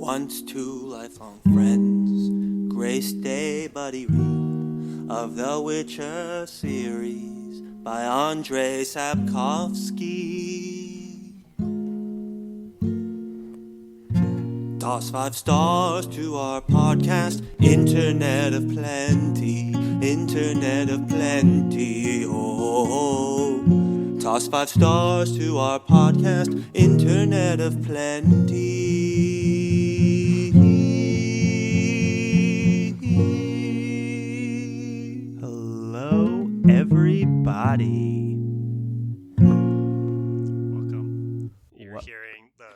Once two lifelong friends graced a buddy read of the Witcher series by Andrzej Sapkowski. Toss 5 stars to our podcast, Internet of Plenty, Internet of Plenty, oh. Toss 5 stars to our podcast, Internet of Plenty. Hello, everybody. Welcome. You're hearing the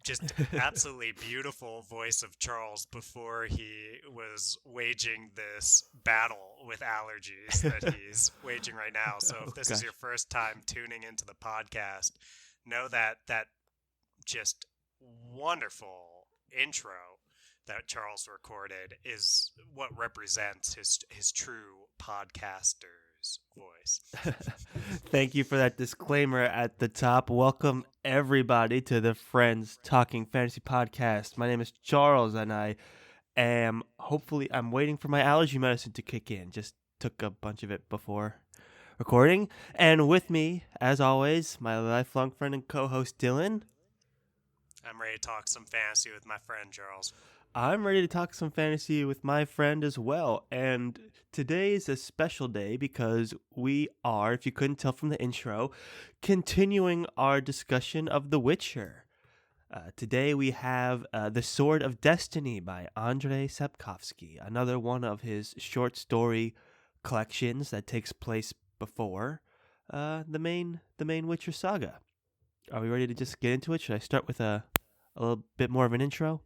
just absolutely beautiful voice of Charles before he was waging this battle with allergies that he's waging right now. So if this is your first time tuning into the podcast, know that just wonderful intro that Charles recorded is what represents his true podcaster's voice. Thank you for that disclaimer at the top. Welcome everybody to the Friends Talking Fantasy Podcast. My name is Charles and I'm waiting for my allergy medicine to kick in. Just took a bunch of it before recording. And with me, as always, my lifelong friend and co-host Dylan. I'm ready to talk some fantasy with my friend Charles. I'm ready to talk some fantasy with my friend as well. And today is a special day because we are, if you couldn't tell from the intro, continuing our discussion of The Witcher. Today we have The Sword of Destiny by Andrzej Sapkowski, another one of his short story collections that takes place before the main Witcher saga. Are we ready to just get into it? Should I start with a little bit more of an intro?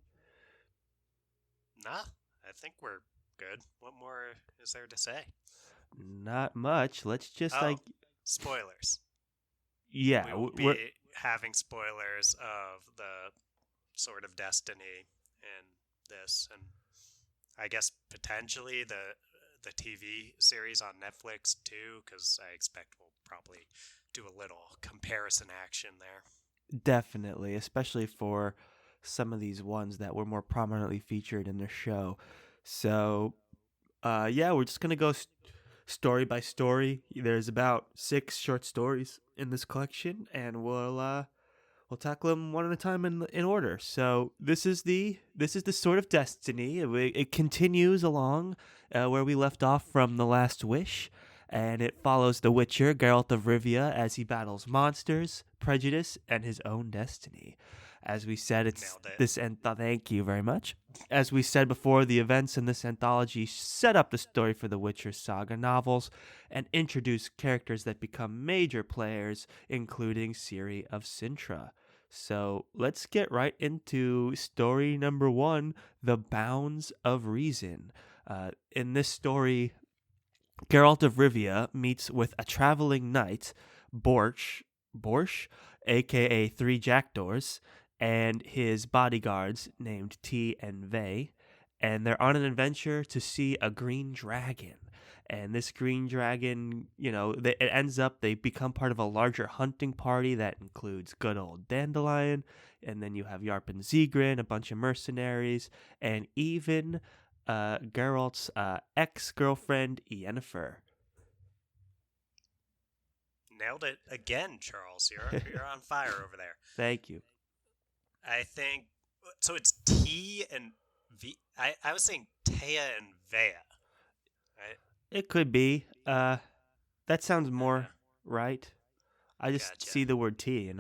Nah, I think we're good. What more is there to say? Not much. Let's just spoilers. Yeah, we will be having spoilers of the Sword of Destiny and this, and I guess potentially the TV series on Netflix too, because I expect we'll probably do a little comparison action there. Definitely, especially for some of these ones that were more prominently featured in the show. So, we're just gonna go story by story. There's about 6 short stories in this collection, and we'll tackle them one at a time in order. So this is the Sword of Destiny. It continues along where we left off from The Last Wish, and it follows the Witcher, Geralt of Rivia, as he battles monsters, prejudice, and his own destiny. As we said, thank you very much. As we said before, the events in this anthology set up the story for the Witcher saga novels and introduce characters that become major players, including Ciri of Sintra. So let's get right into story number 1, The Bounds of Reason. In this story, Geralt of Rivia meets with a traveling knight, Borsch, aka 3 Jackdaws, and his bodyguards named T and Vey, and they're on an adventure to see a green dragon. And this green dragon, it ends up, they become part of a larger hunting party that includes good old Dandelion, and then you have Yarp and Zegrin, a bunch of mercenaries, and even Geralt's ex-girlfriend, Yennefer. Nailed it again, Charles. You're on fire over there. Thank you. I think so. It's T and V. I was saying Taya and Vea, right? It could be. That sounds more right. I just see the word T, and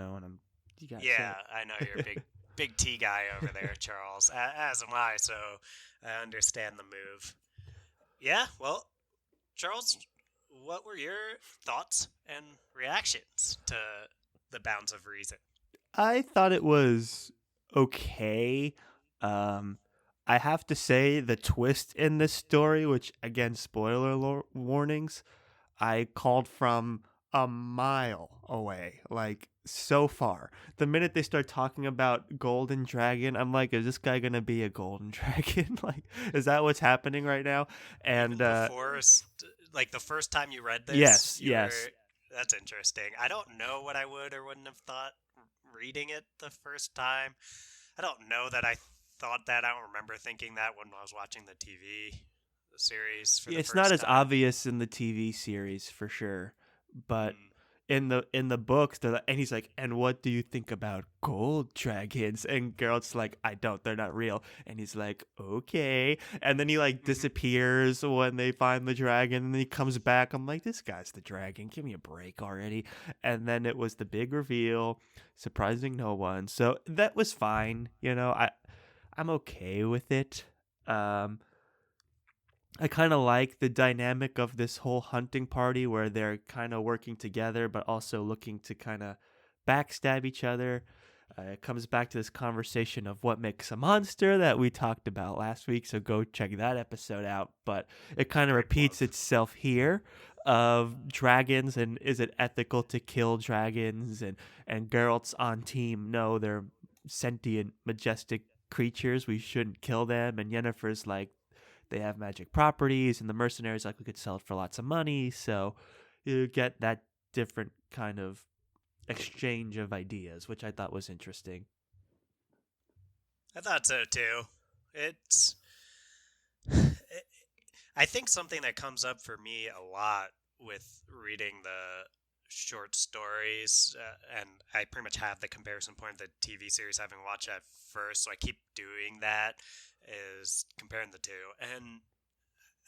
you gotta say it. I know you're a big T guy over there, Charles. As am I, so I understand the move. Yeah, well, Charles, what were your thoughts and reactions to The Bounds of Reason? I thought it was okay. I have to say the twist in this story, which again, spoiler warnings, I called from a mile away, like so far. The minute they start talking about Golden Dragon, I'm like, is this guy gonna be a Golden Dragon? Like, is that what's happening right now? And the first time you read this, yes. That's interesting. I don't know what I would or wouldn't have thought reading it the first time. I don't know that I thought that. I don't remember thinking that when I was watching the TV series for Yeah, the it's not first as time. obvious in the TV series for sure, but Hmm. in the books, and he's like, "And what do you think about gold dragons?" And Geralt's like, "I don't. They're not real." And he's like, "Okay." And then he like Hmm. disappears when they find the dragon, and then he comes back. I'm like, "This guy's the dragon. Give me a break already." And then it was the big reveal, surprising no one. So that was fine. I'm okay with it. Um, I kind of like the dynamic of this whole hunting party where they're kind of working together, but also looking to kind of backstab each other. It comes back to this conversation of what makes a monster that we talked about last week, so go check that episode out. But it kind of Great repeats plug. itself here of dragons and is it ethical to kill dragons and Geralt's on team. No, they're sentient, majestic creatures. We shouldn't kill them. And Yennefer's like, they have magic properties, and the mercenaries like we could sell it for lots of money. So you get that different kind of exchange of ideas, which I thought was interesting. I thought so too. It's. I think something that comes up for me a lot with reading the short stories, and I pretty much have the comparison point of the TV series having watched that first, so I keep doing that, is comparing the two. And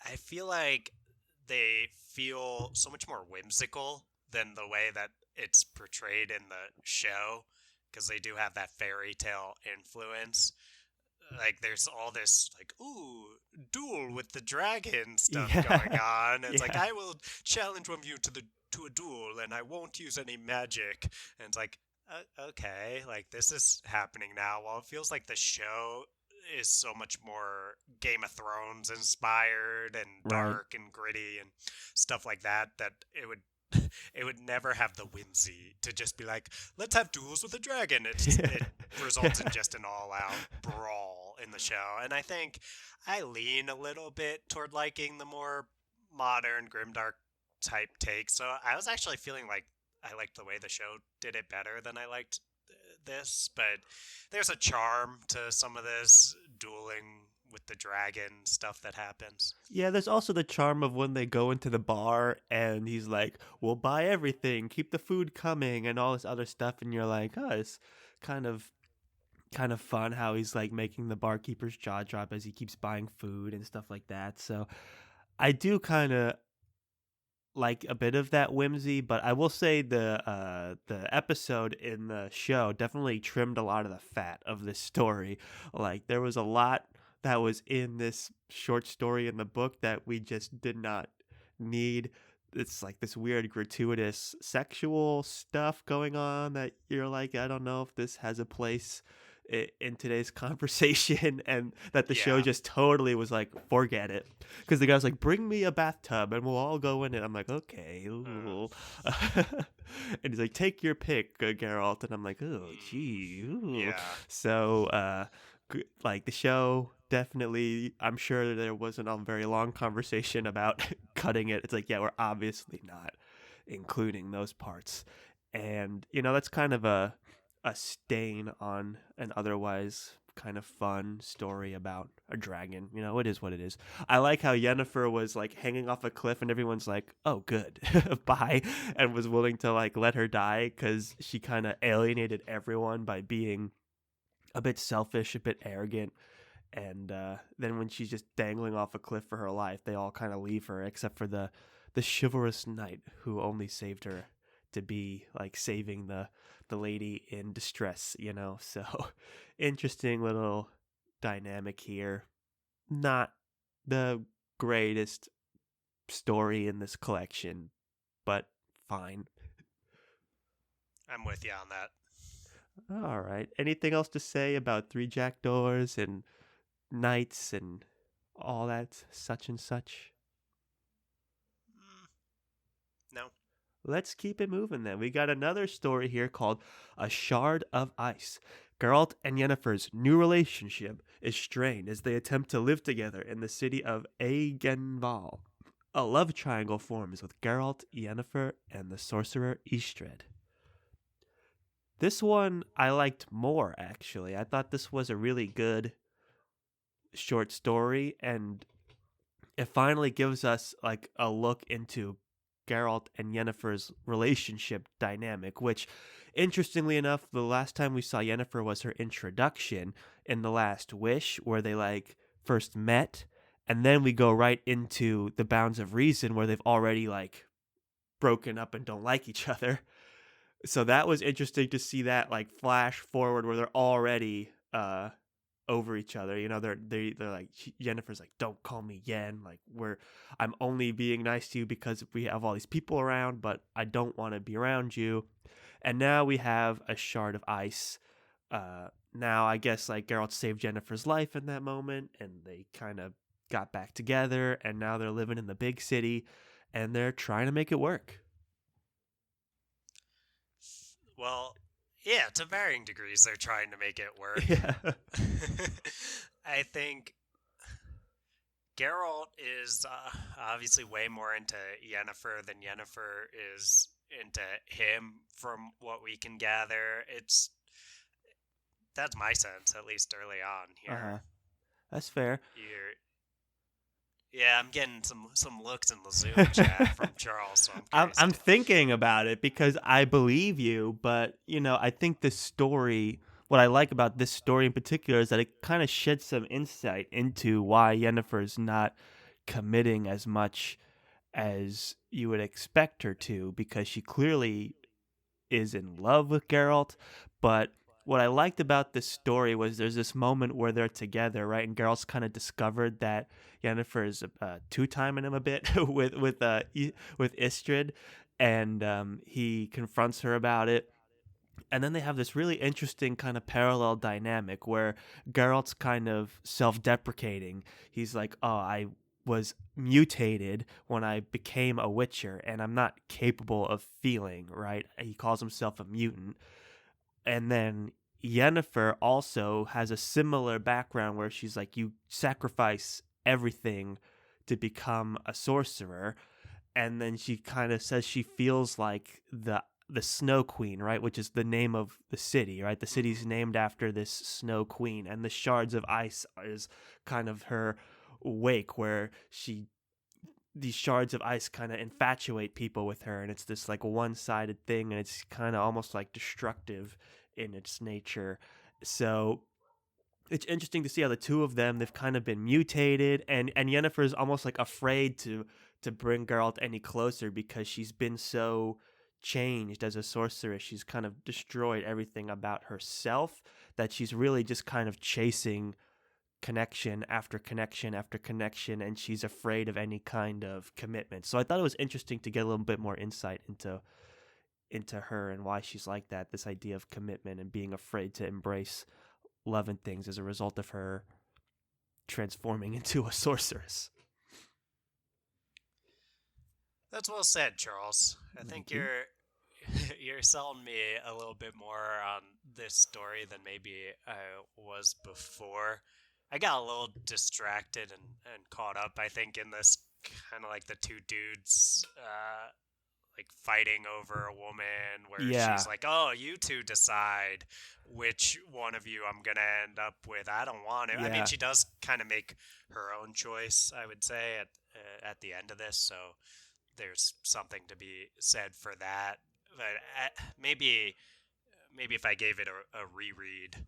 I feel like they feel so much more whimsical than the way that it's portrayed in the show, because they do have that fairy tale influence. Like there's all this like ooh duel with the dragon stuff going Yeah, on. It's like yeah, I will challenge one of you to a duel and I won't use any magic. And it's like okay, like this is happening now. While it feels like the show is so much more Game of Thrones inspired and right. dark and gritty and stuff like that, that it would never have the whimsy to just be like, let's have duels with a dragon. It results in just an all-out brawl in the show, and I think I lean a little bit toward liking the more modern grimdark type take. So I was actually feeling like I liked the way the show did it better than I liked this, but there's a charm to some of this dueling with the dragon stuff that happens. Yeah, there's also the charm of when they go into the bar and he's like, "We'll buy everything, keep the food coming," and all this other stuff, and you're like, "Oh, it's kind of kind of fun how he's like making the barkeeper's jaw drop as he keeps buying food and stuff like that." So I do kind of like a bit of that whimsy, but I will say the episode in the show definitely trimmed a lot of the fat of this story. Like there was a lot that was in this short story in the book that we just did not need. It's like this weird gratuitous sexual stuff going on that you're like, I don't know if this has a place in today's conversation, and that the show Yeah. just totally was like, forget it, because the guy's like, bring me a bathtub and we'll all go in it. I'm like, okay. Uh, And he's like, take your pick, Geralt. And I'm like, oh mm, gee. Ooh. yeah. So like the show definitely, I'm sure there wasn't a very long conversation about cutting it. It's like, yeah, we're obviously not including those parts. And that's kind of a stain on an otherwise kind of fun story about a dragon. It is what it is. I like how Yennefer was like hanging off a cliff and everyone's like, "Oh, good, bye," and was willing to like let her die because she kind of alienated everyone by being a bit selfish, a bit arrogant. And then when she's just dangling off a cliff for her life, they all kind of leave her except for the chivalrous knight who only saved her to be like saving the lady in distress. So interesting little dynamic here. Not the greatest story in this collection, but fine. I'm with you on that. All right. Anything else to say about three jackdaws and knights and all that such and such? Mm, no. Let's keep it moving then. We got another story here called A Shard of Ice. Geralt and Yennefer's new relationship is strained as they attempt to live together in the city of Agenval. A love triangle forms with Geralt, Yennefer, and the sorcerer Istred. This one I liked more, actually. I thought this was a really good short story, and it finally gives us like a look into Geralt and Yennefer's relationship dynamic, which interestingly enough, the last time we saw Yennefer was her introduction in The Last Wish, where they like first met, and then we go right into The Bounds of Reason where they've already like broken up and don't like each other. So that was interesting to see that like flash forward where they're already over each other. You know, they're like Yennefer's like, "Don't call me Yen. Like I'm only being nice to you because we have all these people around, but I don't want to be around you." And now we have a shard of ice. Now I guess like Geralt saved Yennefer's life in that moment, and they kind of got back together, and now they're living in the big city, and they're trying to make it work. Well, yeah, to varying degrees, they're trying to make it work. Yeah. I think Geralt is obviously way more into Yennefer than Yennefer is into him, from what we can gather. That's my sense, at least early on Uh huh. here. That's fair. You're, yeah, I'm getting some looks in the Zoom chat from Charles, so I'm curious I'm to. thinking about it because I believe you, but you know, I think this story. What I like about this story in particular is that it kind of sheds some insight into why Yennefer's not committing as much as you would expect her to, because she clearly is in love with Geralt. But what I liked about this story was there's this moment where they're together, right? And Geralt's kind of discovered that Yennefer is two-timing him a bit with Istrid, and he confronts her about it. And then they have this really interesting kind of parallel dynamic where Geralt's kind of self-deprecating. He's like, "Oh, I was mutated when I became a Witcher, and I'm not capable of feeling." Right? He calls himself a mutant. And then Yennefer also has a similar background where she's like, "You sacrifice everything to become a sorcerer," and then she kind of says she feels like the Snow Queen, right, which is the name of the city, right? The city's Mhm. named after this Snow Queen, and the shards of ice is kind of her wake, where she these shards of ice kind of infatuate people with her, and it's this like one-sided thing, and it's kind of almost like destructive in its nature. So it's interesting to see how the two of them, they've kind of been mutated, and Yennefer is almost like afraid to bring Geralt any closer because she's been so changed as a sorceress. She's kind of destroyed everything about herself, that she's really just kind of chasing connection after connection after connection, and she's afraid of any kind of commitment. So I thought it was interesting to get a little bit more insight into her and why she's like that, this idea of commitment and being afraid to embrace love and things as a result of her transforming into a sorceress. That's well said, Charles. I think Thank you. you're selling me a little bit more on this story than maybe I was before. I got a little distracted and caught up, I think, in this kind of like the two dudes like fighting over a woman where she's Yeah. like, "Oh, you two decide which one of you I'm going to end up with. I don't want to." I mean, Yeah. she does kind of make her own choice, I would say, at the end of this, so there's something to be said for that. But maybe if I gave it a reread,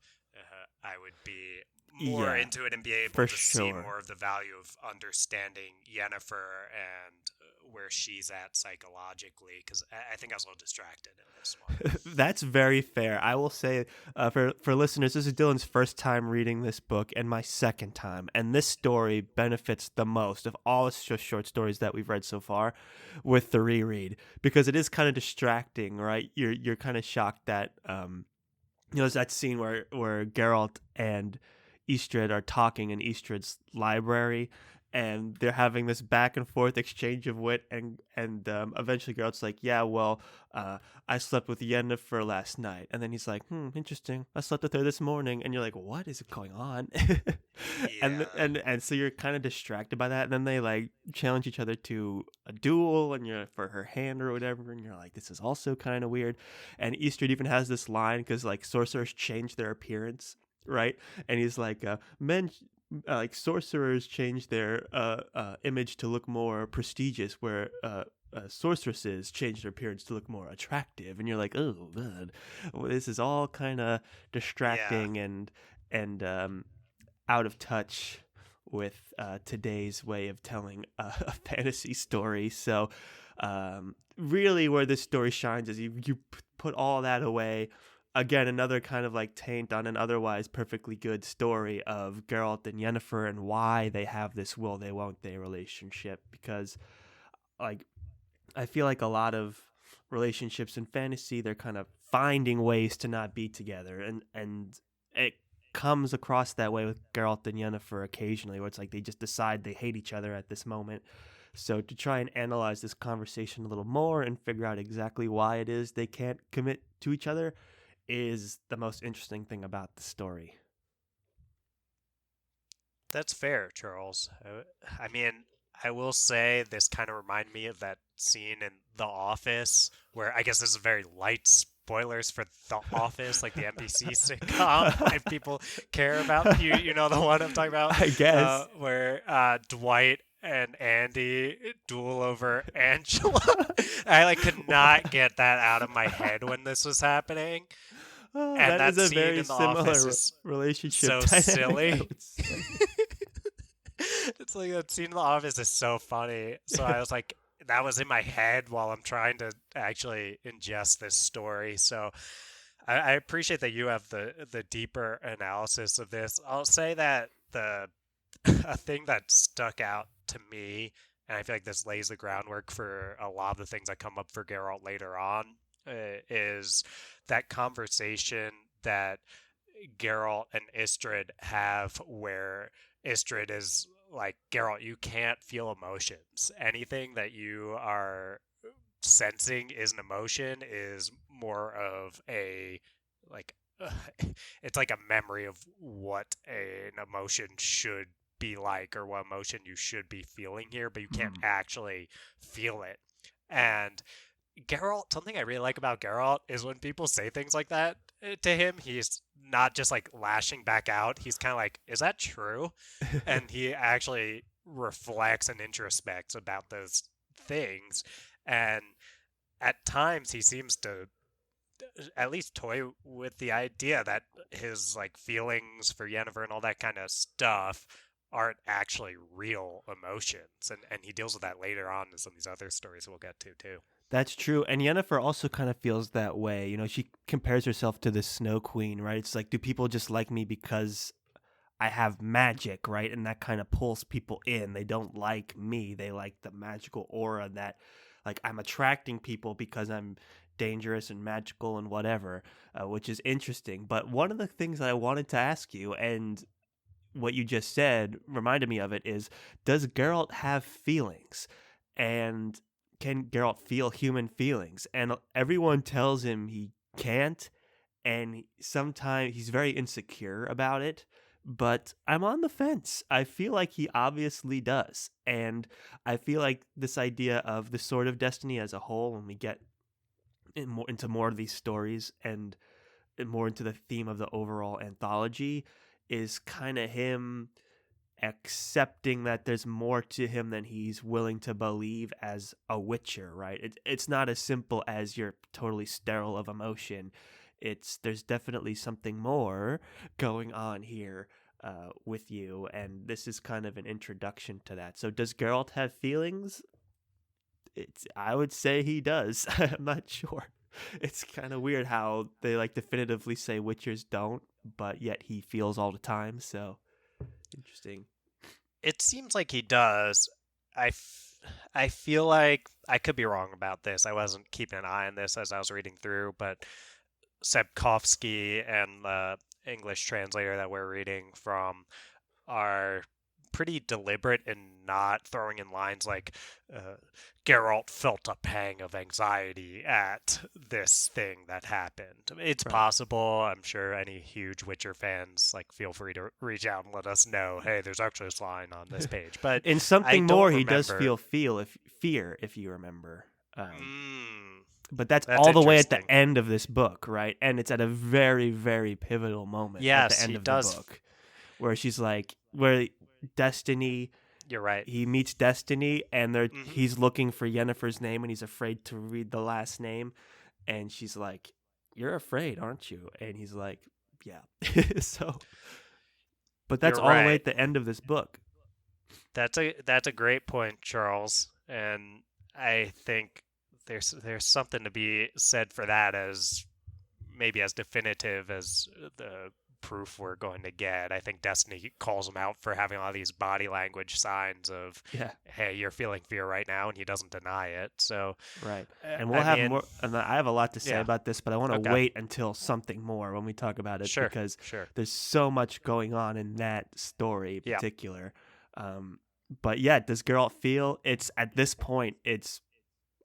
I would be more Yeah. into it and be able For to see sure. more of the value of understanding Yennefer and where she's at psychologically. Because I think I was a little distracted in this one. That's very fair. I will say, for listeners, this is Dylan's first time reading this book and my second time, and this story benefits the most of all the short stories that we've read so far with the reread, because it is kind of distracting, right? You're kind of shocked that there's that scene where Geralt and Istrid are talking in Istrid's library, and they're having this back and forth exchange of wit, and eventually Geralt's like, yeah, well, I slept with Yennefer last night, and then he's like, interesting, I slept with her this morning, and you're like, what is going on? Yeah. And so you're kind of distracted by that, and then they like challenge each other to a duel, and you're for her hand or whatever, and you're like, this is also kind of weird. And Eastrid even has this line because like sorcerers change their appearance, right? And he's like, men like sorcerers change their image to look more prestigious, where sorceresses change their appearance to look more attractive. And you're like, oh man, well, this is all kind of Yeah. distracting and out of touch with today's way of telling a fantasy story. So really where this story shines is you put all that away. Again, another kind of like taint on an otherwise perfectly good story of Geralt and Yennefer and why they have this will they won't they relationship. Because like I feel like a lot of relationships in fantasy, they're kind of finding ways to not be together, and it comes across that way with Geralt and Yennefer occasionally, where it's like they just decide they hate each other at this moment. So to try and analyze this conversation a little more and figure out exactly why it is they can't commit to each other is the most interesting thing about the story. That's fair, Charles. I mean, I will say this kind of reminded me of that scene in The Office, where I guess this is very light spoilers for The Office, like the NBC sitcom, if people care about you know the one I'm talking about, I guess. where Dwight and Andy duel over Angela. I like could not get that out of my head when this was happening, Oh, and that is that a scene very in The Office similar is relationship so dynamic, I silly. would say. It's like that scene in The Office is so funny. So I was like, that was in my head while I'm trying to actually ingest this story. So I appreciate that you have the deeper analysis of this. I'll say that the a thing that stuck out to me, and I feel like this lays the groundwork for a lot of the things that come up for Geralt later on, is that conversation that Geralt and Istrid have where Istrid is like, Geralt, you can't feel emotions. Anything that you are sensing is an emotion is more of a like it's like a memory of what an emotion should be like or what emotion you should be feeling here, but you can't Hmm. actually feel it. And Geralt, something I really like about Geralt is when people say things like that to him, he's not just like lashing back out. He's kind of like, is that true? And he actually reflects and introspects about those things. And at times he seems to at least toy with the idea that his like feelings for Yennefer and all that kind of stuff aren't actually real emotions. And he deals with that later on in some of these other stories we'll get to too. That's true. And Yennefer also kind of feels that way. You know, she compares herself to the Snow Queen, right? It's like, do people just like me because I have magic, right? And that kind of pulls people in. They don't like me. They like the magical aura that, like, I'm attracting people because I'm dangerous and magical and whatever, which is interesting. But one of the things that I wanted to ask you, and what you just said reminded me of it, is does Geralt have feelings? And can Geralt feel human feelings? And everyone tells him he can't, and sometimes he's very insecure about it, but I'm on the fence. I feel like he obviously does. And I feel like this idea of the Sword of Destiny as a whole, when we get into more of these stories and more into the theme of the overall anthology, is kind of him accepting that there's more to him than he's willing to believe as a witcher, right? It's not as simple as you're totally sterile of emotion. There's definitely something more going on here with you, and this is kind of an introduction to that. So does Geralt have feelings? I would say he does. I'm not sure. It's kind of weird how they like definitively say witchers don't, but yet he feels all the time. So interesting. It seems like he does. I feel like I could be wrong about this. I wasn't keeping an eye on this as I was reading through, but Sapkowski and the English translator that we're reading from are pretty deliberate in not throwing in lines like Geralt felt a pang of anxiety at this thing that happened. It's Right. possible. I'm sure any huge Witcher fans like feel free to reach out and let us know. Hey, there's actually this line on this page, but In I something don't more, he does remember. feel if fear, if you remember. Mm, But that's that's all the way at the interesting. end of this book, right? And it's at a very, very pivotal moment at the Yes, end he of the does. book where she's like, where Destiny, You're right. he meets Destiny, and Hmm. he's looking for Yennefer's name, and he's afraid to read the last name, and she's like, "You're afraid, aren't you?" And he's like, "Yeah." So, but that's You're all the way right. at the end of this book. That's a great point, Charles, and I think there's something to be said for that as maybe as definitive as the proof we're going to get. I think Destiny calls him out for having all these body language signs of, Yeah, hey, you're feeling fear right now, and he doesn't deny it. So, right. And we'll I have mean, more. And I have a lot to say yeah, about this, but I want to okay, wait until something more when we talk about it sure, because sure, there's so much going on in that story in yeah, particular. Um, but yeah, does Geralt feel it's at this point? It's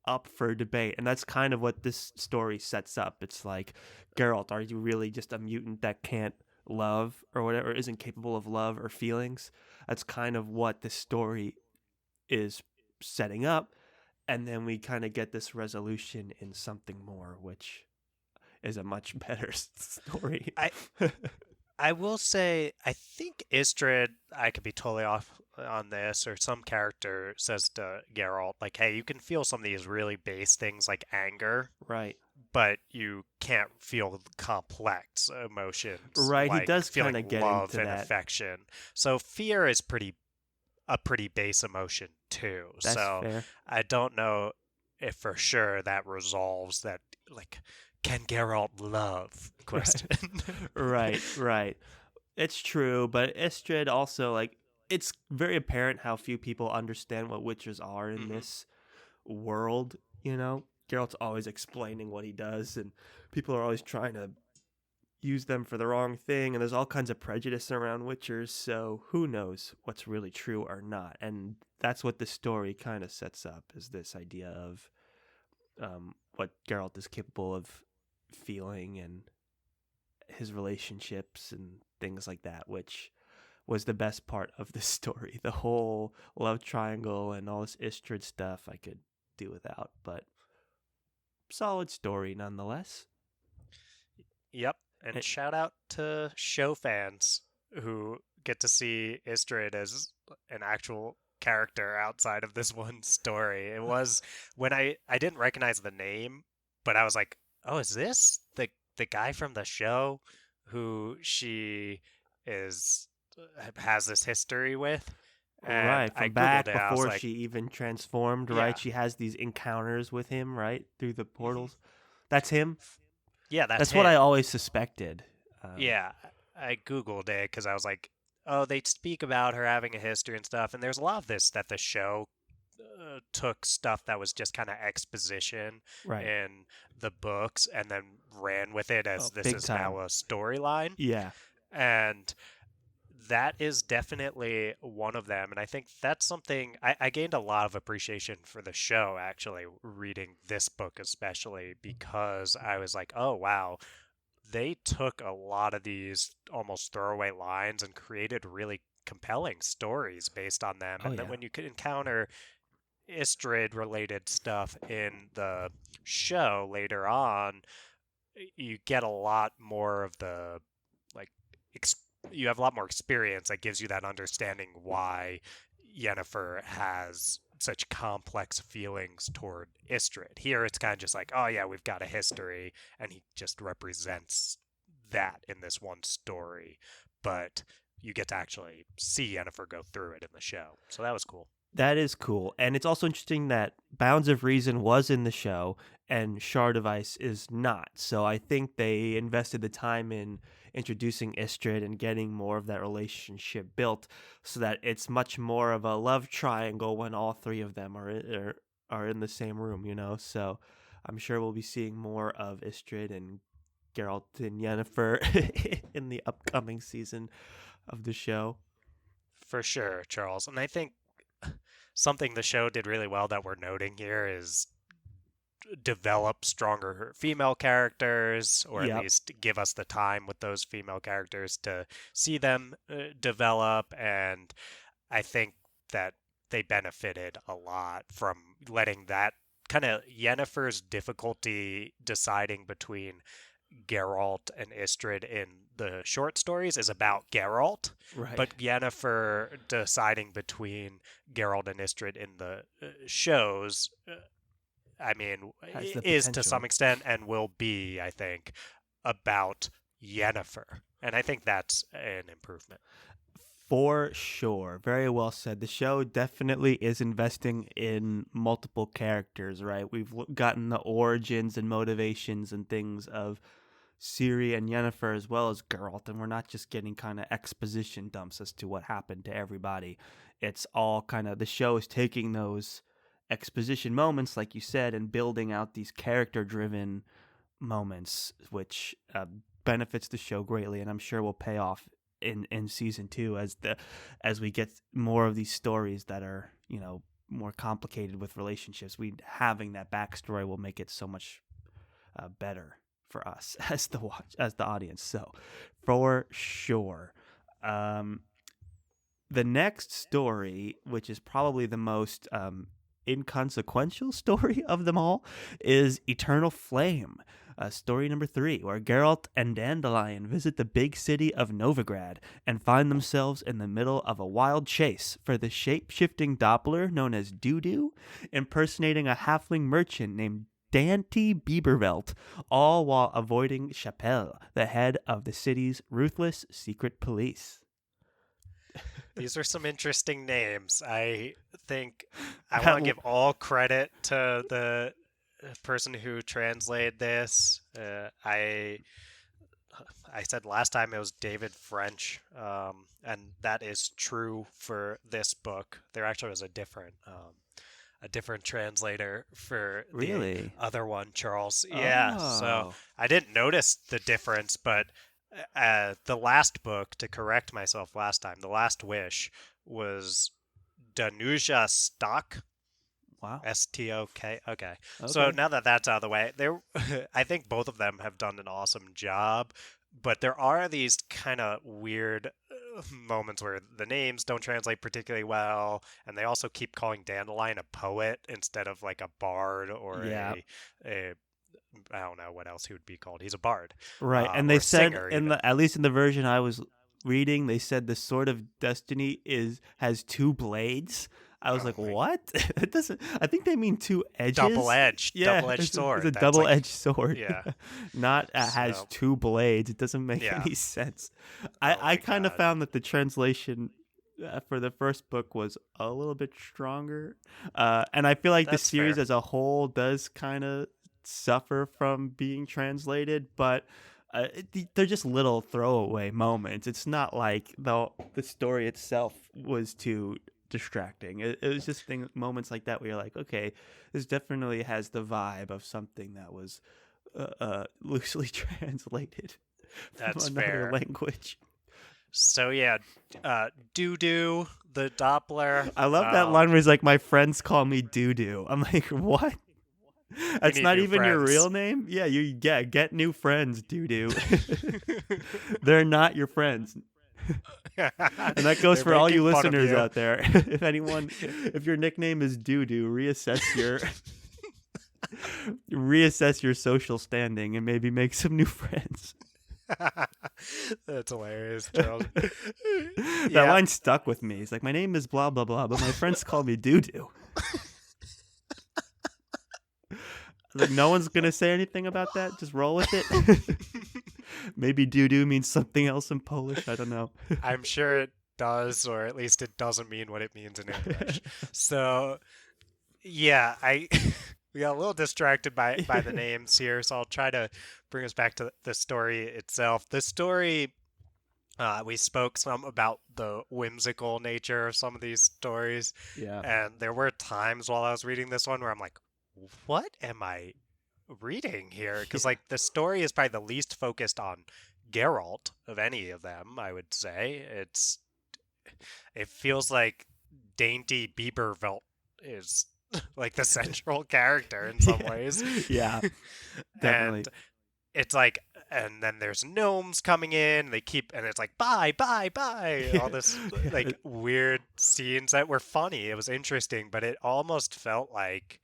up for debate, and that's kind of what this story sets up. It's like, Geralt, are you really just a mutant that can't love or whatever, isn't capable of love or feelings? That's kind of what this story is setting up, and then we kind of get this resolution in something more, which is a much better story. I I will say, I think Istrid, I could be totally off on this, or some character says to Geralt, like, hey, you can feel some of these really base things like anger, Right. but you can't feel complex emotions Right. He like does kind feeling of get love into and that. affection. So fear is a pretty base emotion too. That's So fair. I don't know if for sure that resolves that, like, can Geralt love Right. question. Right. Right. It's true, but Istrid also, like, it's very apparent how few people understand what witches are in Hmm. this world, you know? Geralt's always explaining what he does, and people are always trying to use them for the wrong thing, and there's all kinds of prejudice around witchers, so who knows what's really true or not. And that's what the story kind of sets up, is this idea of what Geralt is capable of feeling and his relationships and things like that, which was the best part of the story. The whole love triangle and all this Istrid stuff I could do without, but solid story nonetheless. Yep. And And, shout out to show fans who get to see Istrid as an actual character outside of this one story. It was when I didn't recognize the name, but I was like, "Oh, is this the guy from the show who she is has this history with?" And right, I from googled back it. I was before like, she even transformed, right? "Yeah. She has these encounters with him, right? Through the Hmm. portals. That's him? Yeah, that's That's what I him." always suspected. Yeah, I googled it because I was like, oh, they speak about her having a history and stuff, and there's a lot of this that the show took stuff that was just kind of exposition Right. in the books and then ran with it as Oh, this big is now time. a storyline, Yeah. and that is definitely one of them. And I think that's something I gained a lot of appreciation for the show actually reading this book, especially because I was like, oh wow, they took a lot of these almost throwaway lines and created really compelling stories based on them. Oh And then yeah. when you could encounter Istrid related stuff in the show later on, you get a lot more of the like ex- you have a lot more experience that gives you that understanding why Yennefer has such complex feelings toward Istrid. Here it's kind of just like, oh yeah, we've got a history, and he just represents that in this one story. But you get to actually see Yennefer go through it in the show. So that was cool. That is cool. And it's also interesting that Bounds of Reason was in the show and Shard of Ice is not. So I think they invested the time in introducing Istrid and getting more of that relationship built so that it's much more of a love triangle when all three of them are in the same room, you know? So I'm sure we'll be seeing more of Istrid and Geralt and Yennefer in the upcoming season of the show. For sure, Charles. And I think something the show did really well that we're noting here is develop stronger female characters, or at Yep. least give us the time with those female characters to see them develop. And I think that they benefited a lot from letting that kind of Yennefer's difficulty deciding between Geralt and Istrid in the short stories is about Geralt, Right. but Yennefer deciding between Geralt and Istrid in the shows, I mean, Has the is to potential. some extent and will be, I think, about Yennefer. And I think that's an improvement. For sure. Very well said. The show definitely is investing in multiple characters, right? We've gotten the origins and motivations and things of Ciri and Yennefer as well as Geralt, and we're not just getting kind of exposition dumps as to what happened to everybody. It's all kind of, the show is taking those exposition moments, like you said, and building out these character driven moments, which benefits the show greatly, and I'm sure will pay off in season 2 as we get more of these stories that are, more complicated with relationships. We having that backstory will make it so much better for us as the audience. So for sure. The next story, which is probably the most inconsequential story of them all, is Eternal Flame. Story number 3, where Geralt and Dandelion visit the big city of Novigrad and find themselves in the middle of a wild chase for the shape-shifting Doppler known as Dudu, impersonating a halfling merchant named Dante Biebervelt, all while avoiding Chapelle, the head of the city's ruthless secret police. These are some interesting names. I think I want to give all credit to the person who translated this. I said last time it was David French, and that is true for this book. There actually was a different translator for the Really? other one, Charles. Yeah, so Oh. I didn't notice the difference, but the last book, to correct myself last time, The Last Wish was Danuja Stock. Wow. Stok. Okay. So Okay. now that that's out of the way, I think both of them have done an awesome job. But there are these kind of weird moments where the names don't translate particularly well, and they also keep calling Dandelion a poet instead of like a bard or Yeah. a I don't know what else he would be called. He's a bard, Right. And they or said singer in even. the, at least in the version I was reading, they said the sword of destiny has 2 blades. I was Oh like, my, what? It doesn't. I think they mean 2 edges. Yeah, double-edged it's a sword. That's like, double-edged sword. yeah. Not has So 2 blades. It doesn't make yeah. any sense. I Oh I my kind of God. found that the translation for the first book was a little bit stronger, and I feel like the That's series fair. as a whole does kind of suffer from being translated, but they're just little throwaway moments. It's not like the story itself was too distracting. It was just moments like that where you're like, okay, this definitely has the vibe of something that was loosely translated from That's another fair. language. So yeah, doo doo, the Doppler. I love that line where he's like, my friends call me Doo Doo. I'm like, what? You That's need not new even your real friends. name? Yeah, get new friends, Doo Doo. They're not your friends. And that goes They're for all making you fun of listeners you. out there. If your nickname is Doo Doo, reassess your social standing and maybe make some new friends. That's hilarious, Charles. That Yeah, line stuck with me. He's like, my name is blah blah blah, but my friends call me Doo Doo. Like, no one's gonna say anything about that. Just roll with it. Maybe Doo Doo means something else in Polish. I don't know. I'm sure it does, or at least it doesn't mean what it means in English. So yeah, I we got a little distracted by the names here, so I'll try to bring us back to the story itself. The story, we spoke some about the whimsical nature of some of these stories, Yeah. and there were times while I was reading this one where I'm like, what am I reading here? Because Yeah. like the story is probably the least focused on Geralt of any of them, I would say. it feels like Dainty Biebervelt is like the central character in some Yeah, ways. yeah, And definitely. it's like, and then there's gnomes coming in, they keep, and it's like bye bye bye, all Yeah, this yeah, like weird scenes that were funny. It was interesting, but it almost felt like,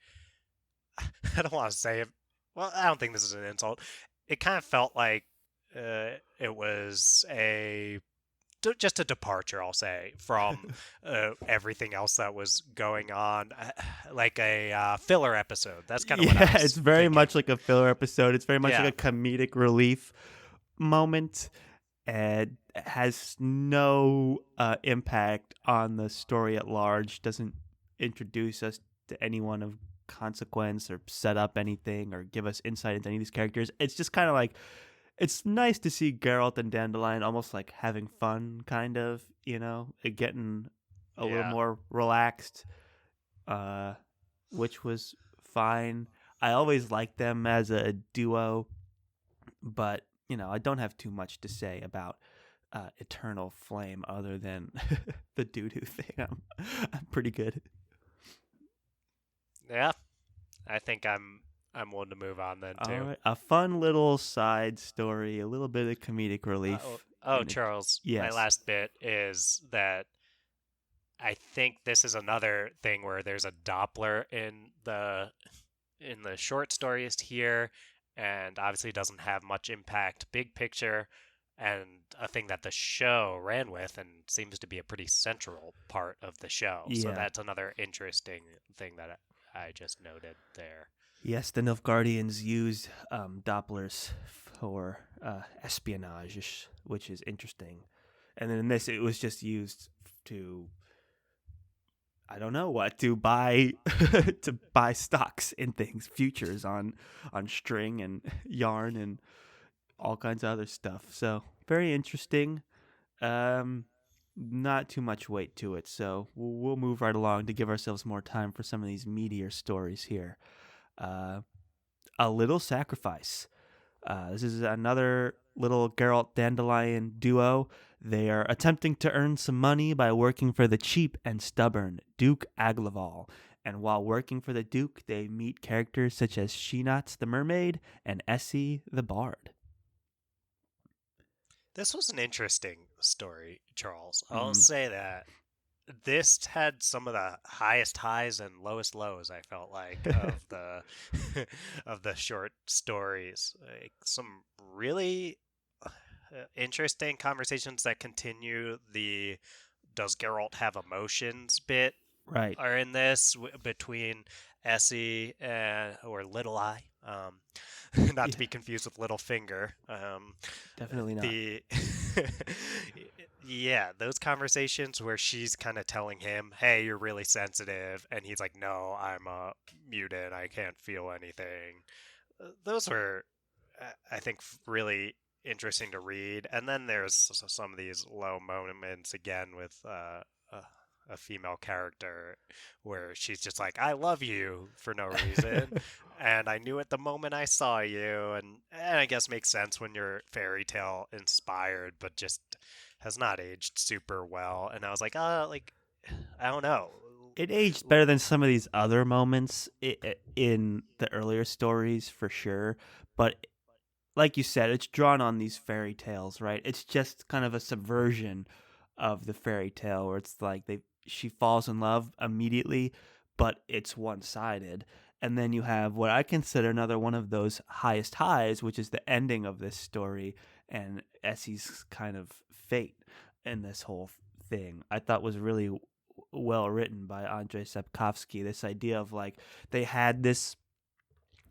I don't want to say it, well, I don't think this is an insult. It kind of felt like it was just a departure, I'll say, from everything else that was going on, like a filler episode. That's kind of what I yeah. It's was very thinking. much like a filler episode. It's very much like Yeah, a comedic relief moment, and has no impact on the story at large. Doesn't introduce us to anyone of consequence or set up anything or give us insight into any of these characters. It's just kind of like, it's nice to see Geralt and Dandelion almost like having fun, kind of, getting a little yeah. more relaxed, uh, which was fine. I always liked them as a duo, but I don't have too much to say about Eternal Flame other than the doo-doo thing. I'm pretty good. Yeah, I think I'm willing to move on then All too. right, a fun little side story, a little bit of comedic Oh, relief, oh, and it, Charles, my yes, last bit is that I think this is another thing where there's a Doppler in the short stories here, and obviously doesn't have much impact big picture, and a thing that the show ran with and seems to be a pretty central part of the show. So yeah. that's another interesting thing that I just noted there. Yes, the Nilfgaardians used Dopplers for espionage, which is interesting. And then in this, it was just used to, I don't know what, to buy to buy stocks in things, futures on string and yarn and all kinds of other stuff. So very interesting. Um, Not too much weight to it. So we'll move right along to give ourselves more time for some of these meatier stories here. Uh, a Little Sacrifice. This is another little Geralt Dandelion duo. They are attempting to earn some money by working for the cheap and stubborn Duke Aglaval. And while working for the Duke, they meet characters such as Sheenats the Mermaid and Essie the Bard. This was an interesting story, Charles. I'll Mm, say that this had some of the highest highs and lowest lows, I felt like, of the of the short stories. Like some really interesting conversations that continue the does Geralt have emotions bit right. are in this between Essie and or Little Eye, not to Yeah, be confused with Little Finger. definitely not. The yeah, those conversations where she's kind of telling him, "Hey, you're really sensitive," and he's like, "No, I'm a mutant. I can't feel anything." Those were, I think, really interesting to read. And then there's some of these low moments again with a female character where she's just like, "I love you" for no reason, and I knew it the moment I saw you, and I guess makes sense when you're fairy tale inspired, but just has not aged super well. And I was like, like I don't know. It aged better than some of these other moments in the earlier stories, for sure. But like you said, it's drawn on these fairy tales, right? It's just kind of a subversion of the fairy tale where it's like she falls in love immediately, but it's one-sided. And then you have what I consider another one of those highest highs, which is the ending of this story and Essie's kind of fate in this whole thing. I thought was really well written by Andrzej Sapkowski. This idea of like they had this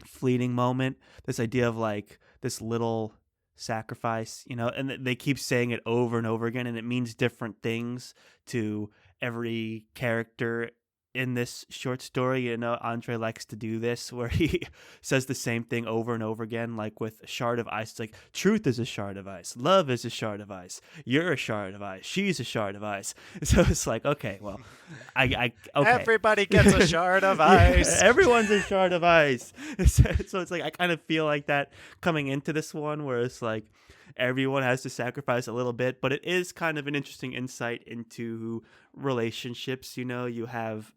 fleeting moment, this idea of like this little sacrifice, and they keep saying it over and over again, and it means different things to every character in this short story. Andre likes to do this where he says the same thing over and over again, like with Shard of Ice. It's like, truth is a shard of ice, love is a shard of ice, you're a shard of ice, she's a shard of ice. So it's like, okay, well, okay. Everybody gets a shard of Yeah, ice. everyone's a shard of ice. So it's like I kind of feel like that coming into this one, where it's like everyone has to sacrifice a little bit, but it is kind of an interesting insight into relationships. You have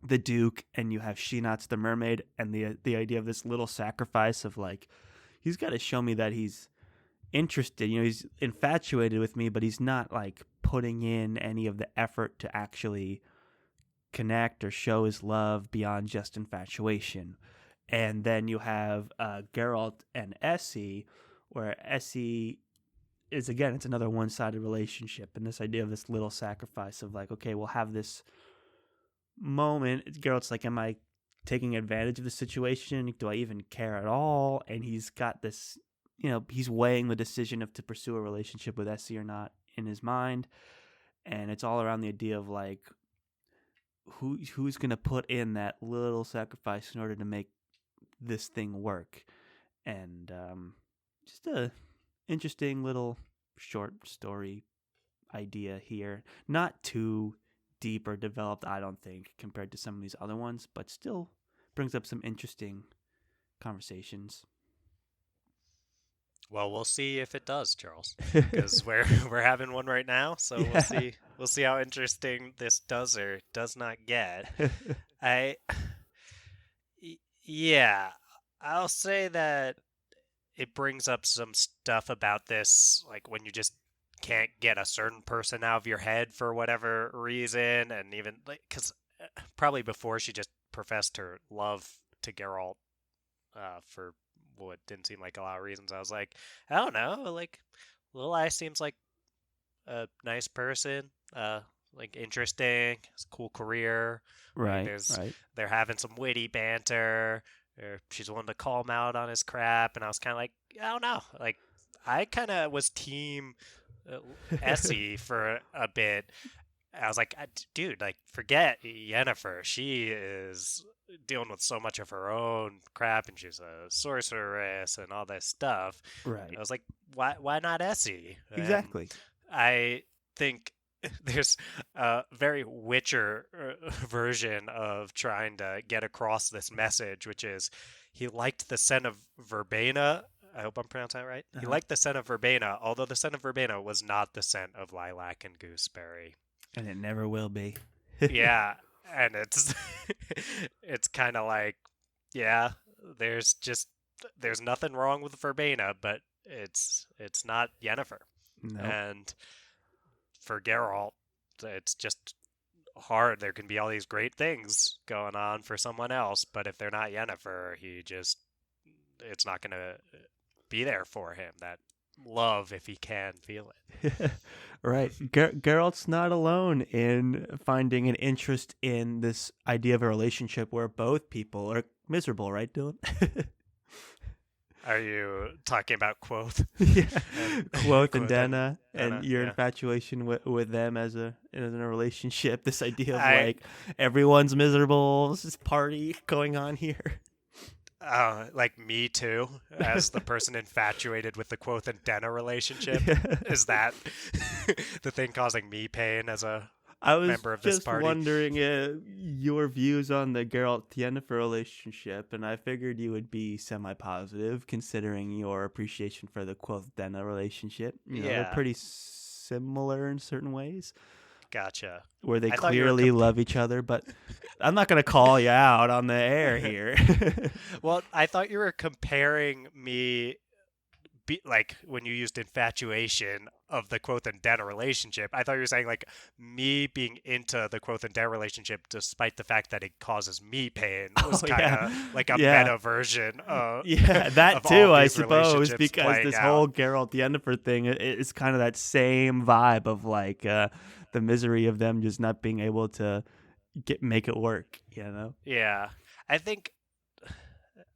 the Duke and you have Shinats the mermaid, and the idea of this little sacrifice of like, he's got to show me that he's interested. He's infatuated with me, but he's not like putting in any of the effort to actually connect or show his love beyond just infatuation. And then you have Geralt and Essie, where Essie is, again, it's another one-sided relationship, and this idea of this little sacrifice of like, okay, we'll have this moment. Geralt's like, am I taking advantage of the situation? Do I even care at all? And he's got this, he's weighing the decision of to pursue a relationship with Essie or not in his mind, and it's all around the idea of like, who's going to put in that little sacrifice in order to make this thing work. And just a interesting little short story idea here. Not too deep or developed, I don't think, compared to some of these other ones, but still brings up some interesting conversations. Well, we'll see if it does, Charles, because we're having one right now. So Yeah. we'll see how interesting this does or does not get. Yeah, I'll say that it brings up some stuff about this, like when you just can't get a certain person out of your head for whatever reason, and even like because probably before she just professed her love to Geralt for what didn't seem like a lot of reasons. I was like, I don't know, like Lil Eye seems like a nice person, like interesting, has a cool career. Like Right. they're having some witty banter. Or she's willing to call him out on his crap, and I was kind of like, I don't know, like I kind of was team Essie for a bit. I was like, dude, like forget Yennefer. She is dealing with so much of her own crap, and she's a sorceress and all this stuff. Right. I was like, why not Essie? And Exactly. I think there's a very Witcher version of trying to get across this message, which is he liked the scent of verbena. I hope I'm pronouncing that right. He liked the scent of verbena, although the scent of verbena was not the scent of lilac and gooseberry. And it never will be. Yeah, and it's it's kind of like, yeah, there's nothing wrong with verbena, but it's not Yennefer. No. And for Geralt, it's just hard. There can be all these great things going on for someone else, but if they're not Yennefer, it's not going to be there for him. That love, if he can feel it. Right. Geralt's not alone in finding an interest in this idea of a relationship where both people are miserable, right, Dylan? Are you talking about Quoth? Yeah, Quoth and Quoth Denna, and Denna, your yeah. infatuation with them as in a relationship. This idea of I- like everyone's miserable. This is party going on here. Like me too, as the person infatuated with the Quoth and Denna relationship. Is that the thing causing me pain as a I was member of this just party? wondering your views on the Geralt-Yennefer relationship, and I figured you would be semi-positive considering your appreciation for the Quoth-Denna relationship. They're pretty similar in certain ways. Gotcha. Where they clearly love each other, but I'm not going to call you out on the air here. Well, I thought you were comparing me, like when you used infatuation of the Quoth and Denna relationship. I thought you were saying like me being into the Quoth and Denna relationship, despite the fact that it causes me pain, was kind of like a meta version of that of too, all I these suppose, relationships because this playing whole out. Geralt-Yennefer thing is kind of that same vibe of like the misery of them just not being able to make it work, Yeah, I think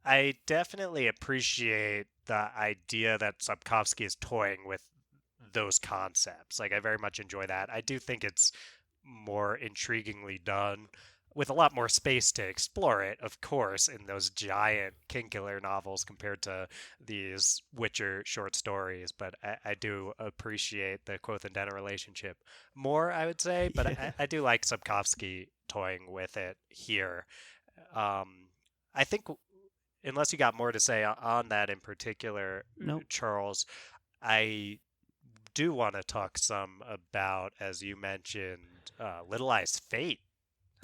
I definitely appreciate the idea that Sapkowski is toying with those concepts. Like, I very much enjoy that. I do think it's more intriguingly done with a lot more space to explore it, of course, in those giant Kingkiller novels compared to these Witcher short stories. But I do appreciate the Quoth and Denna relationship more, I would say. But I do like Sapkowski toying with it here. I think, unless you got more to say on that in particular, Nope. Charles, I do want to talk some about, as you mentioned, Little Eye's fate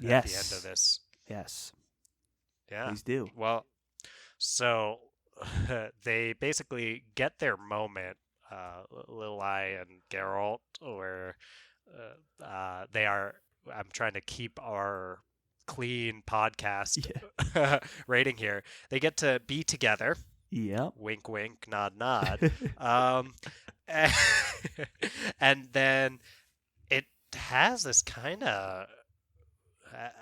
at the end of Yes. this. Yes. Yeah. Please do. Well, so they basically get their moment, Little Eye and Geralt, where they are. I'm trying to keep our clean podcast Yeah. rating here. They get to be together. Yep. Wink, wink, nod, nod. Um, and, and then it has this kind of,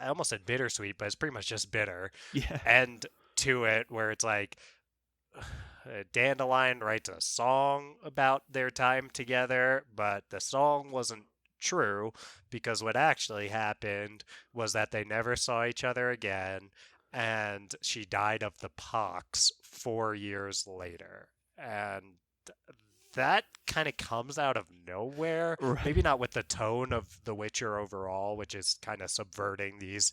I almost said bittersweet, but it's pretty much just bitter Yeah. end to it where it's like Dandelion writes a song about their time together, but the song wasn't true because what actually happened was that they never saw each other again and she died of the pox 4 years later. And that kind of comes out of nowhere. Right. Maybe not with the tone of The Witcher overall, which is kind of subverting these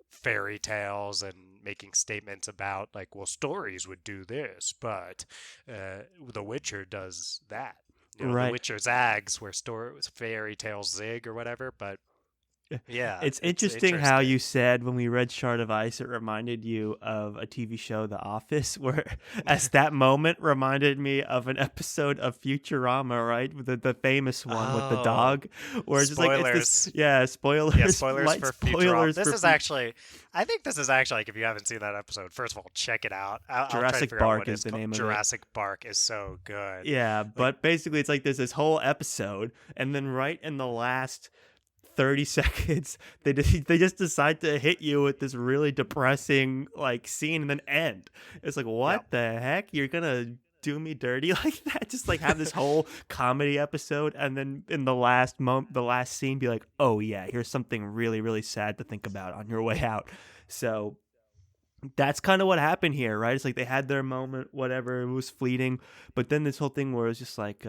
fairy tales and making statements about like, well, stories would do this, but The Witcher does that. The Right. Witcher zags where stories, fairy tales zig or whatever. But yeah, It's it's interesting how interesting. you said when we read Shard of Ice, it reminded you of a TV show, The Office, where as that moment reminded me of an episode of Futurama, right? The famous one with the Oh, dog, where it's just like, it's this, spoilers. yeah, Yeah, spoilers, spoilers light for Futurama. spoilers This for is actually, I think this is actually, like, if you haven't seen that episode, first of all, check it out. I'll try to Jurassic figure out what Bark is it's the called. name of it. Jurassic Bark is so good. Yeah, Like, but basically it's like there's this whole episode, and then right in the last 30 seconds they just decide to hit you with this really depressing like scene and then end. It's like, yep. what the heck, you're gonna do me dirty like that? Just like have this whole comedy episode and then in the last scene be like, oh yeah, here's something really really sad to think about on your way out. So that's kind of what happened here, right? It's like they had their moment, whatever, it was fleeting, but then this whole thing where it's just like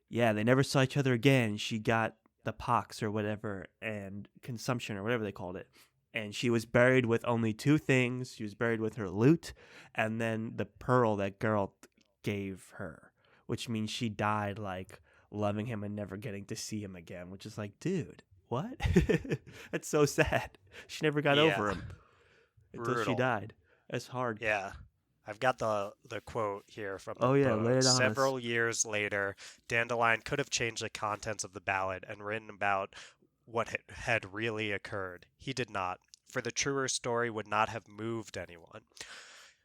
yeah, they never saw each other again. She got the pox or whatever, and consumption or whatever they called it. And she was buried with only two things. She was buried with her lute and then the pearl that Geralt gave her, which means she died like loving him and never getting to see him again, which is like, dude, what? That's so sad. She never got Yeah. over him until she Brutal. died. That's hard. Yeah. I've got the quote here from the Oh, yeah, lay book. it on us. Several years later, Dandelion could have changed the contents of the ballad and written about what had really occurred. He did not, for the truer story would not have moved anyone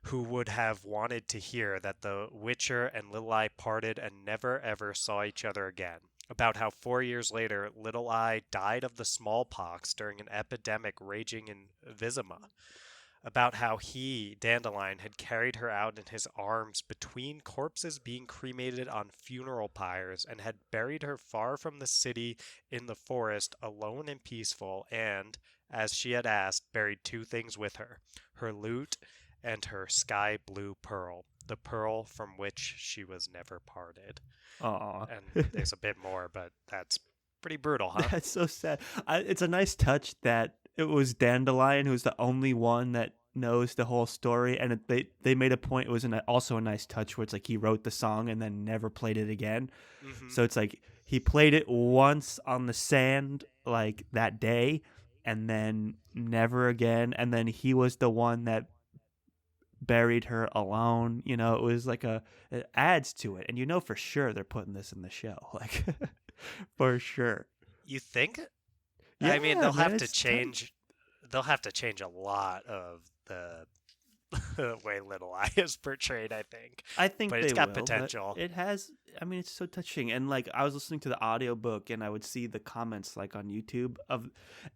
who would have wanted to hear that the Witcher and Little Eye parted and never ever saw each other again. About how 4 years later, Little Eye died of the smallpox during an epidemic raging in Vizima. About how he, Dandelion, had carried her out in his arms between corpses being cremated on funeral pyres and had buried her far from the city in the forest, alone and peaceful, and, as she had asked, buried two things with her, her lute and her sky blue pearl, the pearl from which she was never parted. Aw. And there's a bit more, but that's pretty brutal, huh? That's so sad. It's a nice touch that it was Dandelion who's the only one that knows the whole story, and they made a point. It was also a nice touch where it's like he wrote the song and then never played it again. Mm-hmm. So it's like he played it once on the sand like that day, and then never again. And then he was the one that buried her alone. It was like it adds to it, and for sure they're putting this in the show, like for sure. You think? I mean, Yeah, man, it's tight. they'll have to change a lot of the way Little Eye is portrayed, I think. I think But it's they got will, but potential. it has. I mean, it's so touching, and like I was listening to the audiobook, and I would see the comments like on YouTube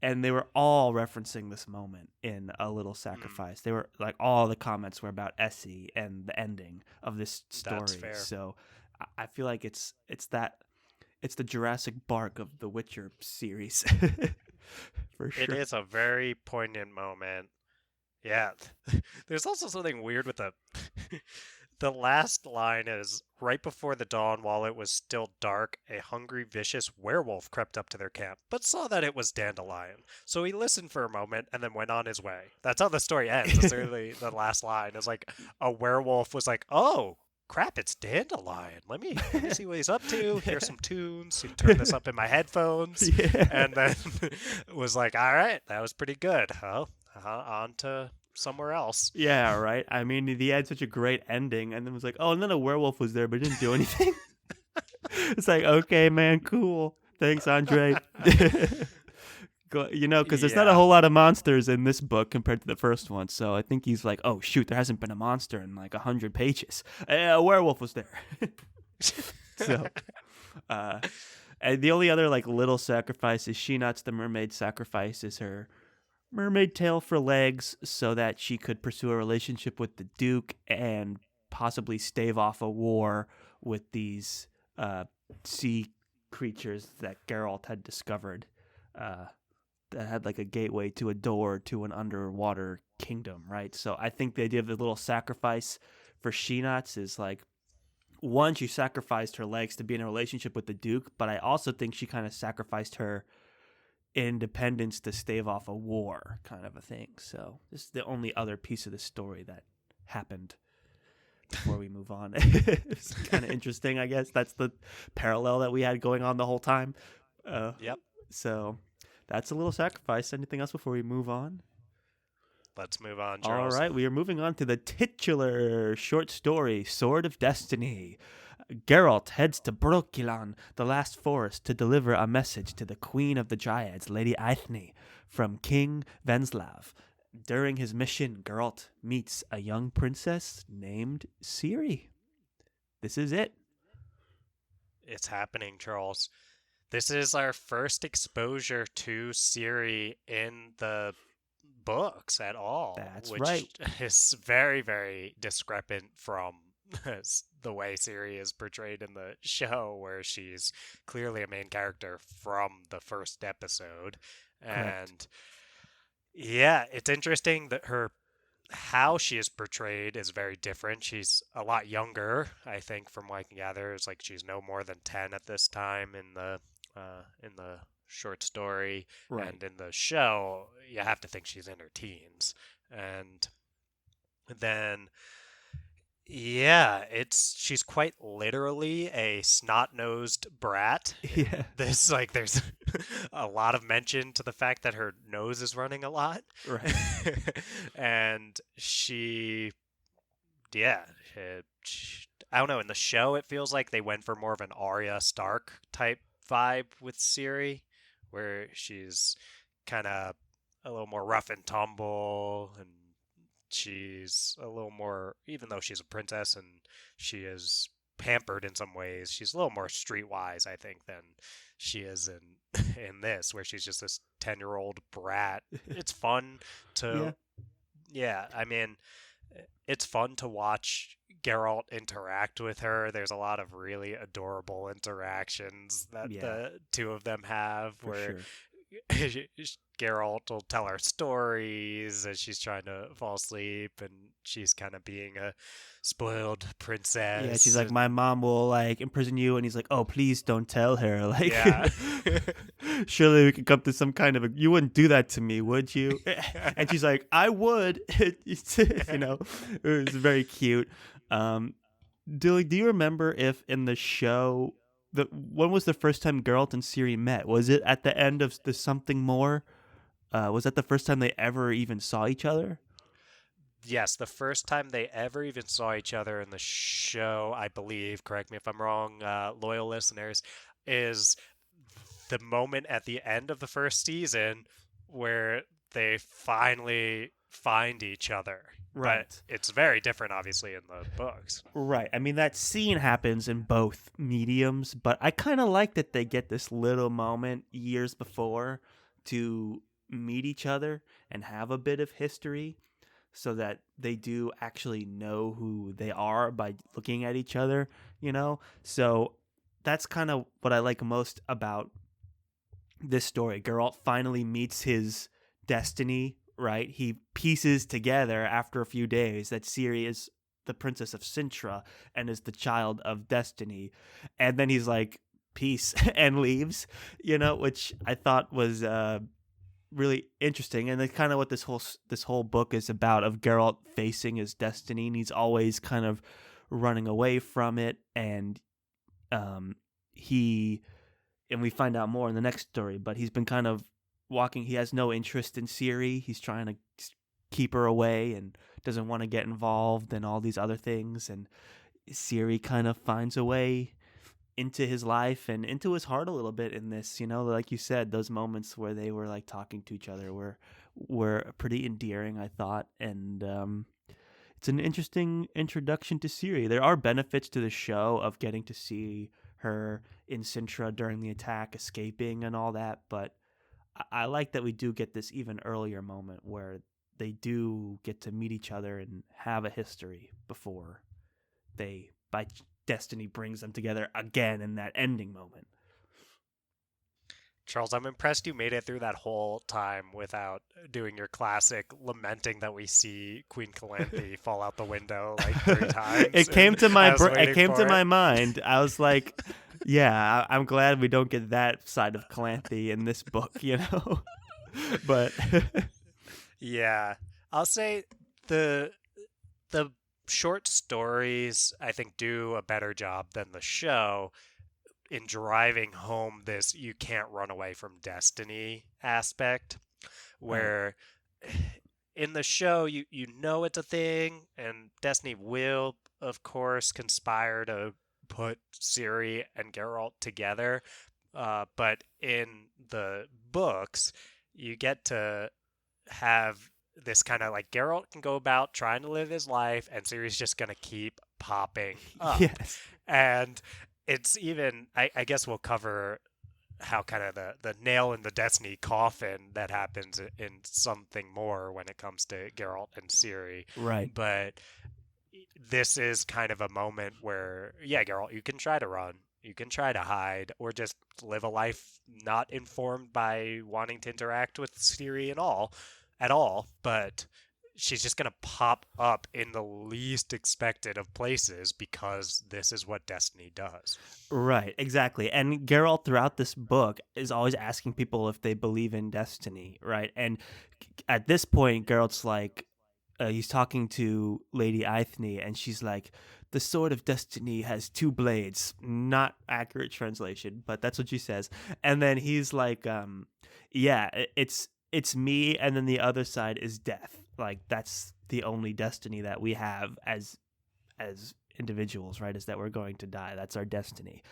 and they were all referencing this moment in A Little Mm, Sacrifice. They were like all the comments were about Essie and the ending of this that's story. fair. So I feel like it's the Jurassic Bark of the Witcher series, for It sure. is a very poignant moment. Yeah. There's also something weird with the last line is right before the dawn, while it was still dark, a hungry, vicious werewolf crept up to their camp, but saw that it was Dandelion. So he listened for a moment and then went on his way. That's how the story ends. It's literally the last line. It's like a werewolf was like, "Oh, crap, it's Dandelion. Let me see what he's up to. Hear some tunes. Turn this up in my headphones. Yeah. And then was like, all right, that was pretty good. On to somewhere else. Yeah, right. I mean, he had such a great ending, and then was like, oh, and then a werewolf was there, but didn't do anything. It's like, okay, man, cool. Thanks, Andre. Because there's not a Yeah. whole lot of monsters in this book compared to the first one. So I think he's like, oh, shoot, there hasn't been a monster in like 100 pages. A werewolf was there. So, and the only other like little sacrifice is Sheenats the mermaid sacrifices her mermaid tail for legs so that she could pursue a relationship with the Duke and possibly stave off a war with these sea creatures that Geralt had discovered. That had like a gateway to a door to an underwater kingdom, right? So I think the idea of the little sacrifice for Sheenats is like, one, she sacrificed her legs to be in a relationship with the Duke, but I also think she kind of sacrificed her independence to stave off a war, kind of a thing. So this is the only other piece of the story that happened before we move on. It's kind of interesting, I guess. That's the parallel that we had going on the whole time. Yep. So that's a little sacrifice. Anything else before we move on? Let's move on, Charles. All right, we are moving on to the titular short story, Sword of Destiny. Geralt heads to Brokilon, the last forest, to deliver a message to the Queen of the Dryads, Lady Aithne, from King Venslav. During his mission, Geralt meets a young princess named Ciri. This is it. It's happening, Charles. This is our first exposure to Ciri in the books at all. That's which right. is very, very discrepant from the way Ciri is portrayed in the show, where she's clearly a main character from the first episode. Correct. And yeah, it's interesting that how she is portrayed is very different. She's a lot younger, I think, from what I can gather. It's like she's no more than 10 at this time in the short story. Right. And in the show, you have to think she's in her teens. And then yeah, she's quite literally a snot-nosed brat. Yeah. There's a lot of mention to the fact that her nose is running a lot. Right. And I don't know, in the show it feels like they went for more of an Arya Stark type vibe with Ciri, where she's kind of a little more rough and tumble, and she's a little more, even though she's a princess and she is pampered in some ways, she's a little more streetwise, I think, than she is in this, where she's just this 10-year-old brat. It's fun to I mean, it's fun to watch Geralt interact with her. There's a lot of really adorable interactions that the two of them have, where Geralt will tell her stories as she's trying to fall asleep, and she's kind of being a spoiled princess. Yeah, she's like, my mom will like imprison you, and he's like, oh, please don't tell her. Like, surely we could come to some kind of you wouldn't do that to me, would you? And she's like, I would. You know, it was very cute. Do you remember if in the show, when was the first time Geralt and Ciri met? Was it at the end of the Something More? Was that the first time they ever even saw each other? Yes, the first time they ever even saw each other in the show, I believe, correct me if I'm wrong, loyal listeners, is the moment at the end of the first season where they finally find each other. Right. But it's very different, obviously, in the books. Right. I mean, that scene happens in both mediums, but I kind of like that they get this little moment years before to meet each other and have a bit of history, so that they do actually know who they are by looking at each other, you know? So that's kind of what I like most about this story. Geralt finally meets his destiny, right? He pieces together after a few days that Ciri is the princess of Sintra and is the child of destiny. And then he's like, peace, and leaves, you know, which I thought was really interesting. And that's kind of what this whole book is about, of Geralt facing his destiny. And he's always kind of running away from it, and he and we find out more in the next story, but he's been kind of walking. He has no interest in Siri. He's trying to keep her away and doesn't want to get involved in all these other things. And Siri kind of finds a way into his life and into his heart a little bit in this, like you said, those moments where they were like talking to each other were pretty endearing, I thought. And it's an interesting introduction to Siri. There are benefits to the show of getting to see her in Sintra during the attack, escaping and all that, but I like that we do get this even earlier moment where they do get to meet each other and have a history before by destiny brings them together again in that ending moment. Charles, I'm impressed you made it through that whole time without doing your classic lamenting that we see Queen Calanthe fall out the window like 3 times. It came to my mind. I was like, yeah, I'm glad we don't get that side of Calanthe in this book, But yeah, I'll say the short stories I think do a better job than the show in driving home this you can't run away from destiny aspect, where in the show you know it's a thing, and Destiny will of course conspire to put Ciri and Geralt together, but in the books you get to have this kind of like Geralt can go about trying to live his life and Ciri's just gonna keep popping up. Yes. And it's even, I guess we'll cover how kind of the nail in the Destiny coffin that happens in something more when it comes to Geralt and Ciri. Right. But this is kind of a moment where, yeah, Geralt, you can try to run, you can try to hide, or just live a life not informed by wanting to interact with Ciri at all, but she's just going to pop up in the least expected of places because this is what Destiny does. Right, exactly. And Geralt throughout this book is always asking people if they believe in destiny, right? And at this point, Geralt's like, he's talking to Lady Aithne, and she's like, the sword of destiny has 2 blades. Not accurate translation, but that's what she says. And then he's like, yeah, it's me, and then the other side is death. Like, that's the only destiny that we have as individuals, right? Is that we're going to die. That's our destiny.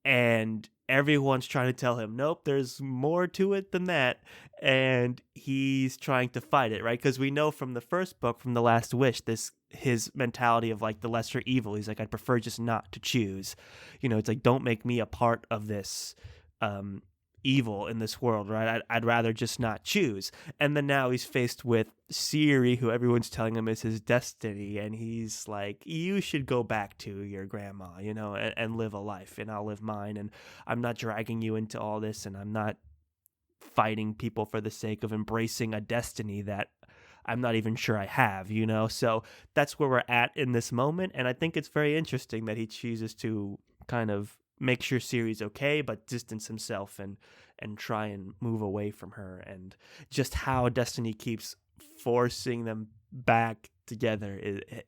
And everyone's trying to tell him, nope, there's more to it than that. And he's trying to fight it, right? Because we know from the first book, from The Last Wish, his mentality of like the lesser evil. He's like, I'd prefer just not to choose. It's like, don't make me a part of this evil in this world, right? I'd rather just not choose. And then now he's faced with Ciri, who everyone's telling him is his destiny, and he's like, you should go back to your grandma, and live a life, and I'll live mine, and I'm not dragging you into all this, and I'm not fighting people for the sake of embracing a destiny that I'm not even sure I have, So that's where we're at in this moment, and I think it's very interesting that he chooses to kind of make sure Ciri's okay, but distance himself and try and move away from her, and just how Destiny keeps forcing them back together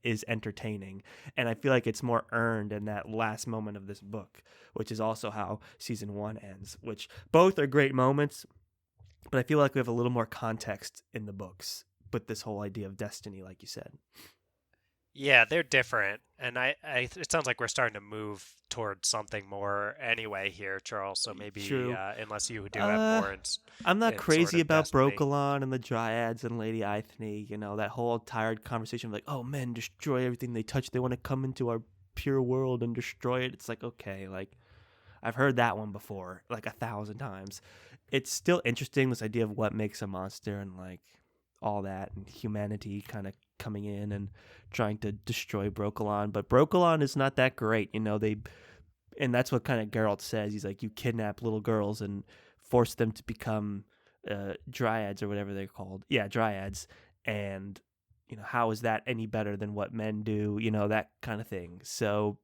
is entertaining. And I feel like it's more earned in that last moment of this book, which is also how season 1 ends, which both are great moments, but I feel like we have a little more context in the books with this whole idea of destiny, like you said. Yeah, they're different, and it sounds like we're starting to move towards something more anyway here, Charles. So maybe unless you do have more, I'm not crazy sort of about destiny. Brokilon and the Dryads and Lady Aithne. That whole tired conversation of like, oh, men destroy everything they touch. They want to come into our pure world and destroy it. It's like, okay, like I've heard that one before, like 1,000 times. It's still interesting, this idea of what makes a monster and like all that, and humanity kind of coming in and trying to destroy Brokilon. But Brokilon is not that great, and that's what kind of Geralt says. He's like, you kidnap little girls and force them to become dryads or whatever they're called. Yeah, dryads. And how is that any better than what men do? That kind of thing. So,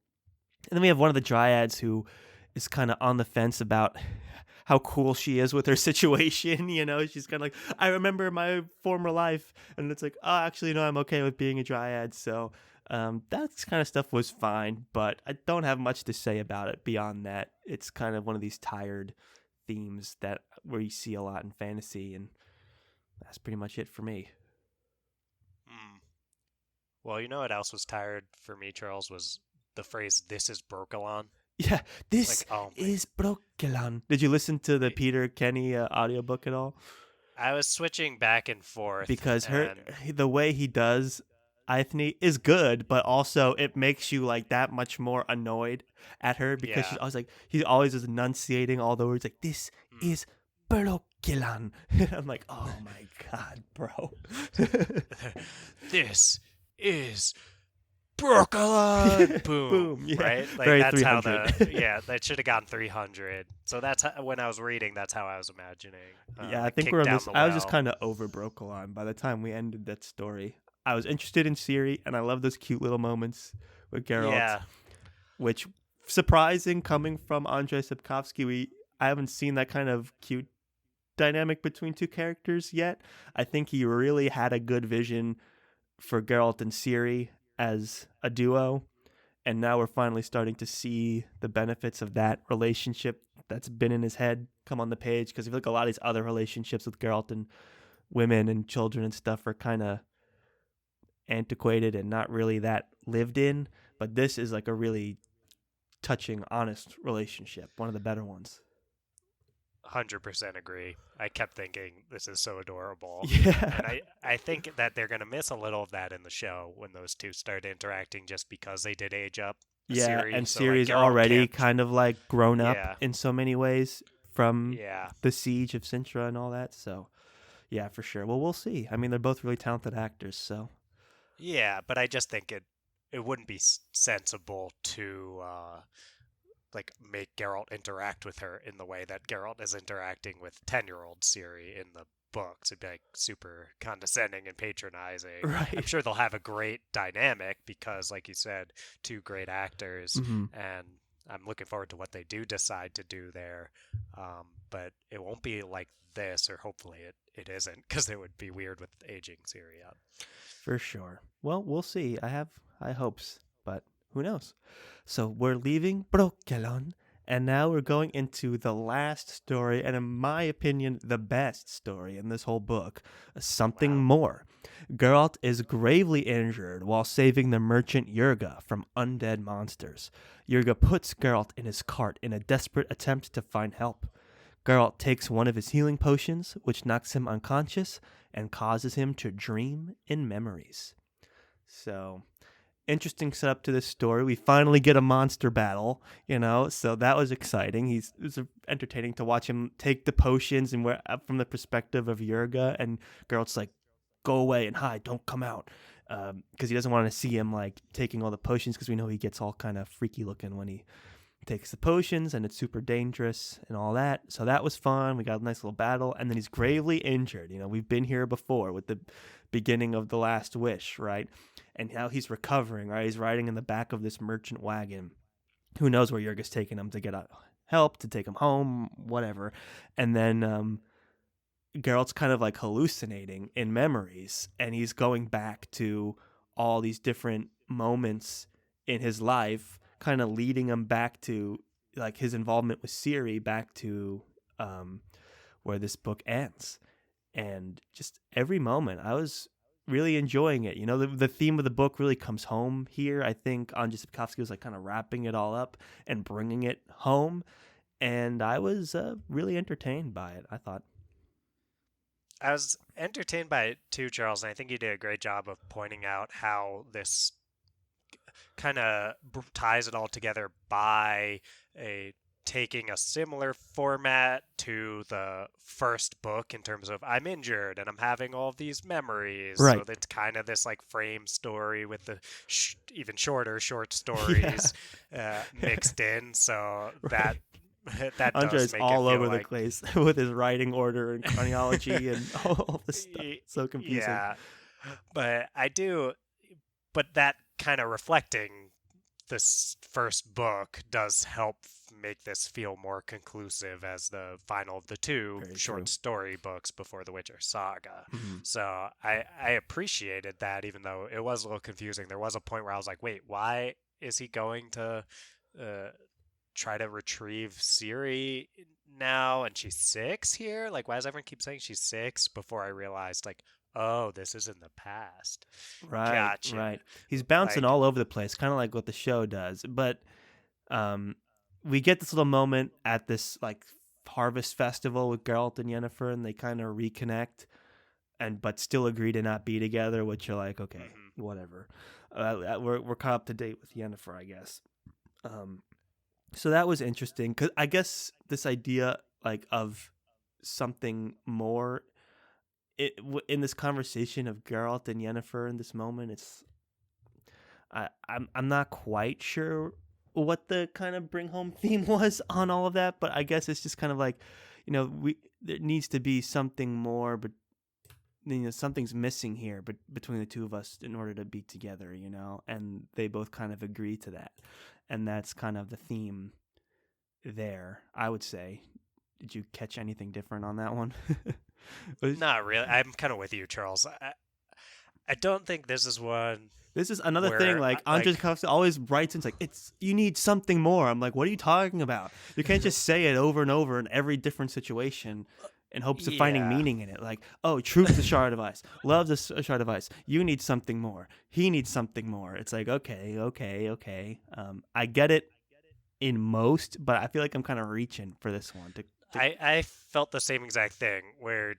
and then we have one of the dryads who is kind of on the fence about how cool she is with her situation. She's kind of like, I remember my former life, and it's like, oh, actually, no, I'm okay with being a dryad. So That kind of stuff was fine, but I don't have much to say about it beyond that. It's kind of one of these tired themes that where you see a lot in fantasy, and that's pretty much it for me. Mm. Well, you know what else was tired for me, Charles, was the phrase "This is Brokalon." Yeah, this Like, oh my! is Brokelan. Did you listen to the Peter Kenny audiobook at all? I was switching back and forth, Because and the way he does Ithne is good, but also it makes you like that much more annoyed at her because yeah, he's always just enunciating all the words like this mm. is Brokelan. I'm like, oh my god, bro. This is Brokalon. Boom! Boom. Yeah. Right? Like Very that's how 300. that should have gotten 300. So that's how, when I was reading, that's how I was imagining. Yeah, I The think we're kick on down this. the I was just well. kind of over Brokelan by the time we ended that story. I was interested in Ciri, and I love those cute little moments with Geralt, Yeah, which surprising coming from Andrzej Sapkowski. I haven't seen that kind of cute dynamic between two characters yet. I think he really had a good vision for Geralt and Ciri as a duo, and now we're finally starting to see the benefits of that relationship that's been in his head come on the page. Because if you look at a lot of these other relationships with Geralt and women and children and stuff are kind of antiquated and not really that lived in, but this is like a really touching, honest relationship, one of the better ones. 100% agree. I kept thinking this is so adorable. And Yeah. I think that they're going to miss a little of that in the show when those two start interacting just because they did age up Yeah, Siri. and So, like, Ciri's Geralt already can't. kind of like grown up Yeah, in so many ways from yeah, the siege of Sintra and all that. So, yeah, for sure. Well, we'll see. I mean, they're both really talented actors, so yeah. But I just think it wouldn't be sensible to like make Geralt interact with her in the way that Geralt is interacting with 10-year-old Siri in the books. It'd be like super condescending and patronizing. I'm right. sure they'll have a great dynamic because, like you said, two great actors, Hmm. and I'm looking forward to what they do decide to do there. But it won't be like this, or hopefully it isn't, because it would be weird with aging Siri up. For sure. Well, we'll see. I have high hopes, but who knows? So we're leaving Brokelon, and now we're going into the last story, and in my opinion, the best story in this whole book. Something Wow. more. Geralt is gravely injured while saving the merchant Yurga from undead monsters. Yurga puts Geralt in his cart in a desperate attempt to find help. Geralt takes one of his healing potions, which knocks him unconscious and causes him to dream in memories. So, interesting setup to this story. We finally get a monster battle, so that was exciting. It was entertaining to watch him take the potions and where from the perspective of Yurga, and Geralt's like, go away and hide, don't come out. Because he doesn't want to see him like taking all the potions, because we know he gets all kind of freaky looking when he takes the potions, and it's super dangerous and all that. So that was fun. We got a nice little battle, and then he's gravely injured. We've been here before with the beginning of The Last Wish, right? And now he's recovering, right? He's riding in the back of this merchant wagon. Who knows where Jurgis taking him to get help, to take him home, whatever. And then Geralt's kind of like hallucinating in memories, and he's going back to all these different moments in his life, kind of leading him back to like his involvement with Ciri, back to where this book ends. And just every moment, I was really enjoying it. The theme of the book really comes home here. I think Andrzej Sapkowski was like kind of wrapping it all up and bringing it home, and I was really entertained by it, I thought. I was entertained by it too, Charles, and I think you did a great job of pointing out how this kind of ties it all together by taking a similar format to the first book in terms of I'm injured and I'm having all these memories. So Right. it's kind of this like frame story with the even shorter short Yeah. stories mixed in. So that Right. that does Andre's make it all feel over the like place with his writing order and chronology and all this stuff. So confusing. yeah. But I do, but that kind of reflecting this first book does help make this feel more conclusive as the final of the two Very short true. story books before the Witcher saga. Mhm. So I appreciated that, even though it was a little confusing. There was a point where I was like, wait, why is he going to uh, try to retrieve Ciri now, and she's 6 here? Like, why does everyone keep saying she's 6? Before I realized, like, oh, this is in the past. Right, Gotcha. right. He's bouncing Like, all over the place, kind of like what the show does. But um, we get this little moment at this like harvest festival with Geralt and Yennefer, and they kind of reconnect, and but still agree to not be together. Which you're like, okay, mhm. whatever. We're caught up to date with Yennefer, I guess. Um, so that was interesting because I guess this idea like of something more in this conversation of Geralt and Yennefer in this moment, I'm not quite sure what the kind of bring home theme was on all of that, but I guess it's just kind of like, we there needs to be something more, but something's missing here, but between the two of us in order to be together, and they both kind of agree to that, and that's kind of the theme there, I would say. Did you catch anything different on that one? Not really. I'm kind of with you, Charles. I don't think this is one This is another thing. where Like Andrzej like Sapkowski always writes in, it's like it's you need something more. I'm like, what are you talking about? You can't just say it over and over in every different situation in hopes of finding yeah. meaning in it. Like, oh, truth's a shard of ice. Love's a shard of ice. You need something more. He needs something more. It's like, okay. I get it in most, but I feel like I'm kind of reaching for this one. I felt the same exact thing where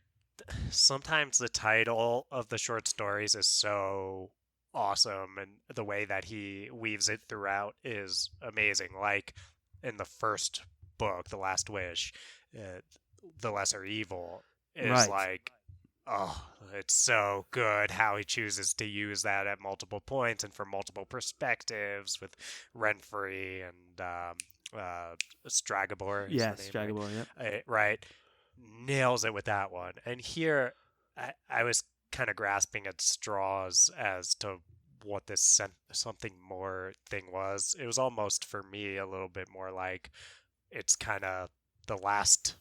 sometimes the title of the short stories is so awesome, and the way that he weaves it throughout is amazing. Like in the first book, The Last Wish, uh, The Lesser Evil is Right. like, oh, it's so good how he chooses to use that at multiple points and from multiple perspectives with Renfrey and Stragobor is the Yes, name, right? Dragobor. Yep. Right, nails it with that one. And here, I was kind of grasping at straws as to what this something more thing was. It was almost for me a little bit more like it's kind of the last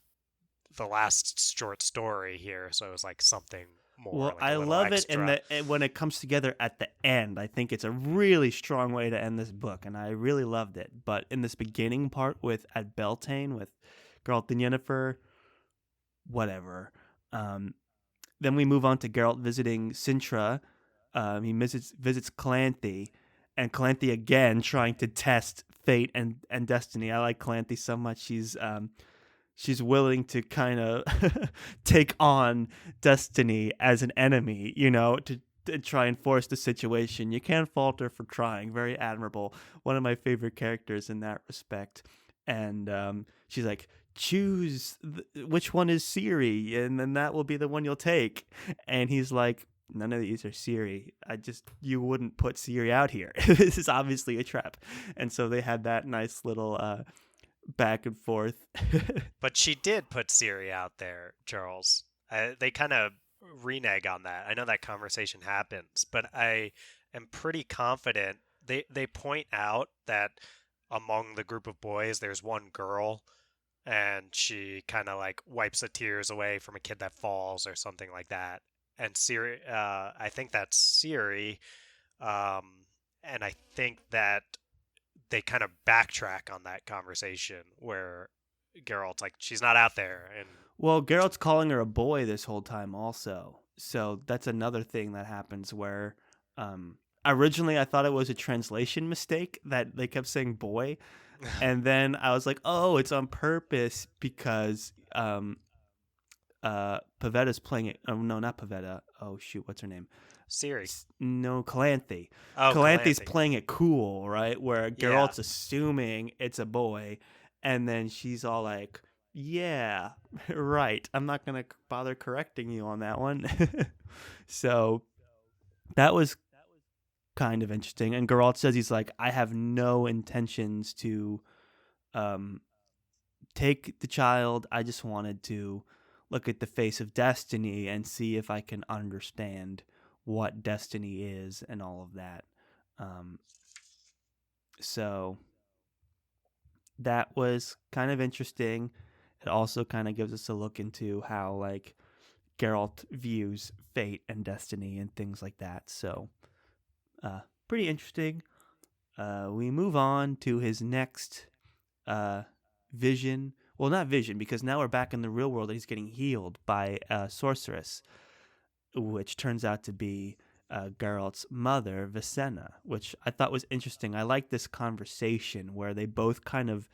the last short story here, so it was like something more, Well, like a I little love it, extra. and when it comes together at the end, I think it's a really strong way to end this book, and I really loved it. But in this beginning part with at Beltane with Geralt and Yennefer, whatever. Um, then we move on to Geralt visiting Sintra. He visits Calanthe, and Calanthe again trying to test fate and destiny. I like Calanthe so much. She's willing to kind of take on destiny as an enemy, to try and force the situation. You can't fault her for trying. Very admirable. One of my favorite characters in that respect. And she's like, choose which one is Ciri, and then that will be the one you'll take. And he's like, none of these are Ciri. You wouldn't put Ciri out here. This is obviously a trap. And so they had that nice little back and forth. But she did put Siri out there, Charles. They kind of renege on that. I know that conversation happens, but I am pretty confident they point out that among the group of boys, there's one girl, and she kind of like wipes the tears away from a kid that falls or something like that. And Siri, I think that's Siri, um, and I think that they kind of backtrack on that conversation where Geralt's like, she's not out there, and Well, Geralt's calling her a boy this whole time, also. So that's another thing that happens where originally I thought it was a translation mistake that they kept saying boy. And then I was like, oh, it's on purpose because Pavetta's playing it. Oh, no, not Pavetta. Oh, shoot. What's her name? Siri. No, Calanthe. Oh, Calanthe's Calanthe. playing it cool, right? Where Yeah. Geralt's assuming it's a boy, and then she's all like, "Yeah, right. I'm not gonna bother correcting you on that one." So that was kind of interesting. And Geralt says he's like, "I have no intentions to um, take the child. I just wanted to look at the face of destiny and see if I can understand what destiny is and all of that." Um, so that was kind of interesting. It also kind of gives us a look into how like Geralt views fate and destiny and things like that. So, pretty interesting. We move on to his next uh, vision. Well, not vision, because now we're back in the real world and he's getting healed by a sorceress, which turns out to be Geralt's mother, Vicenna, which I thought was interesting. I like this conversation where they both kind of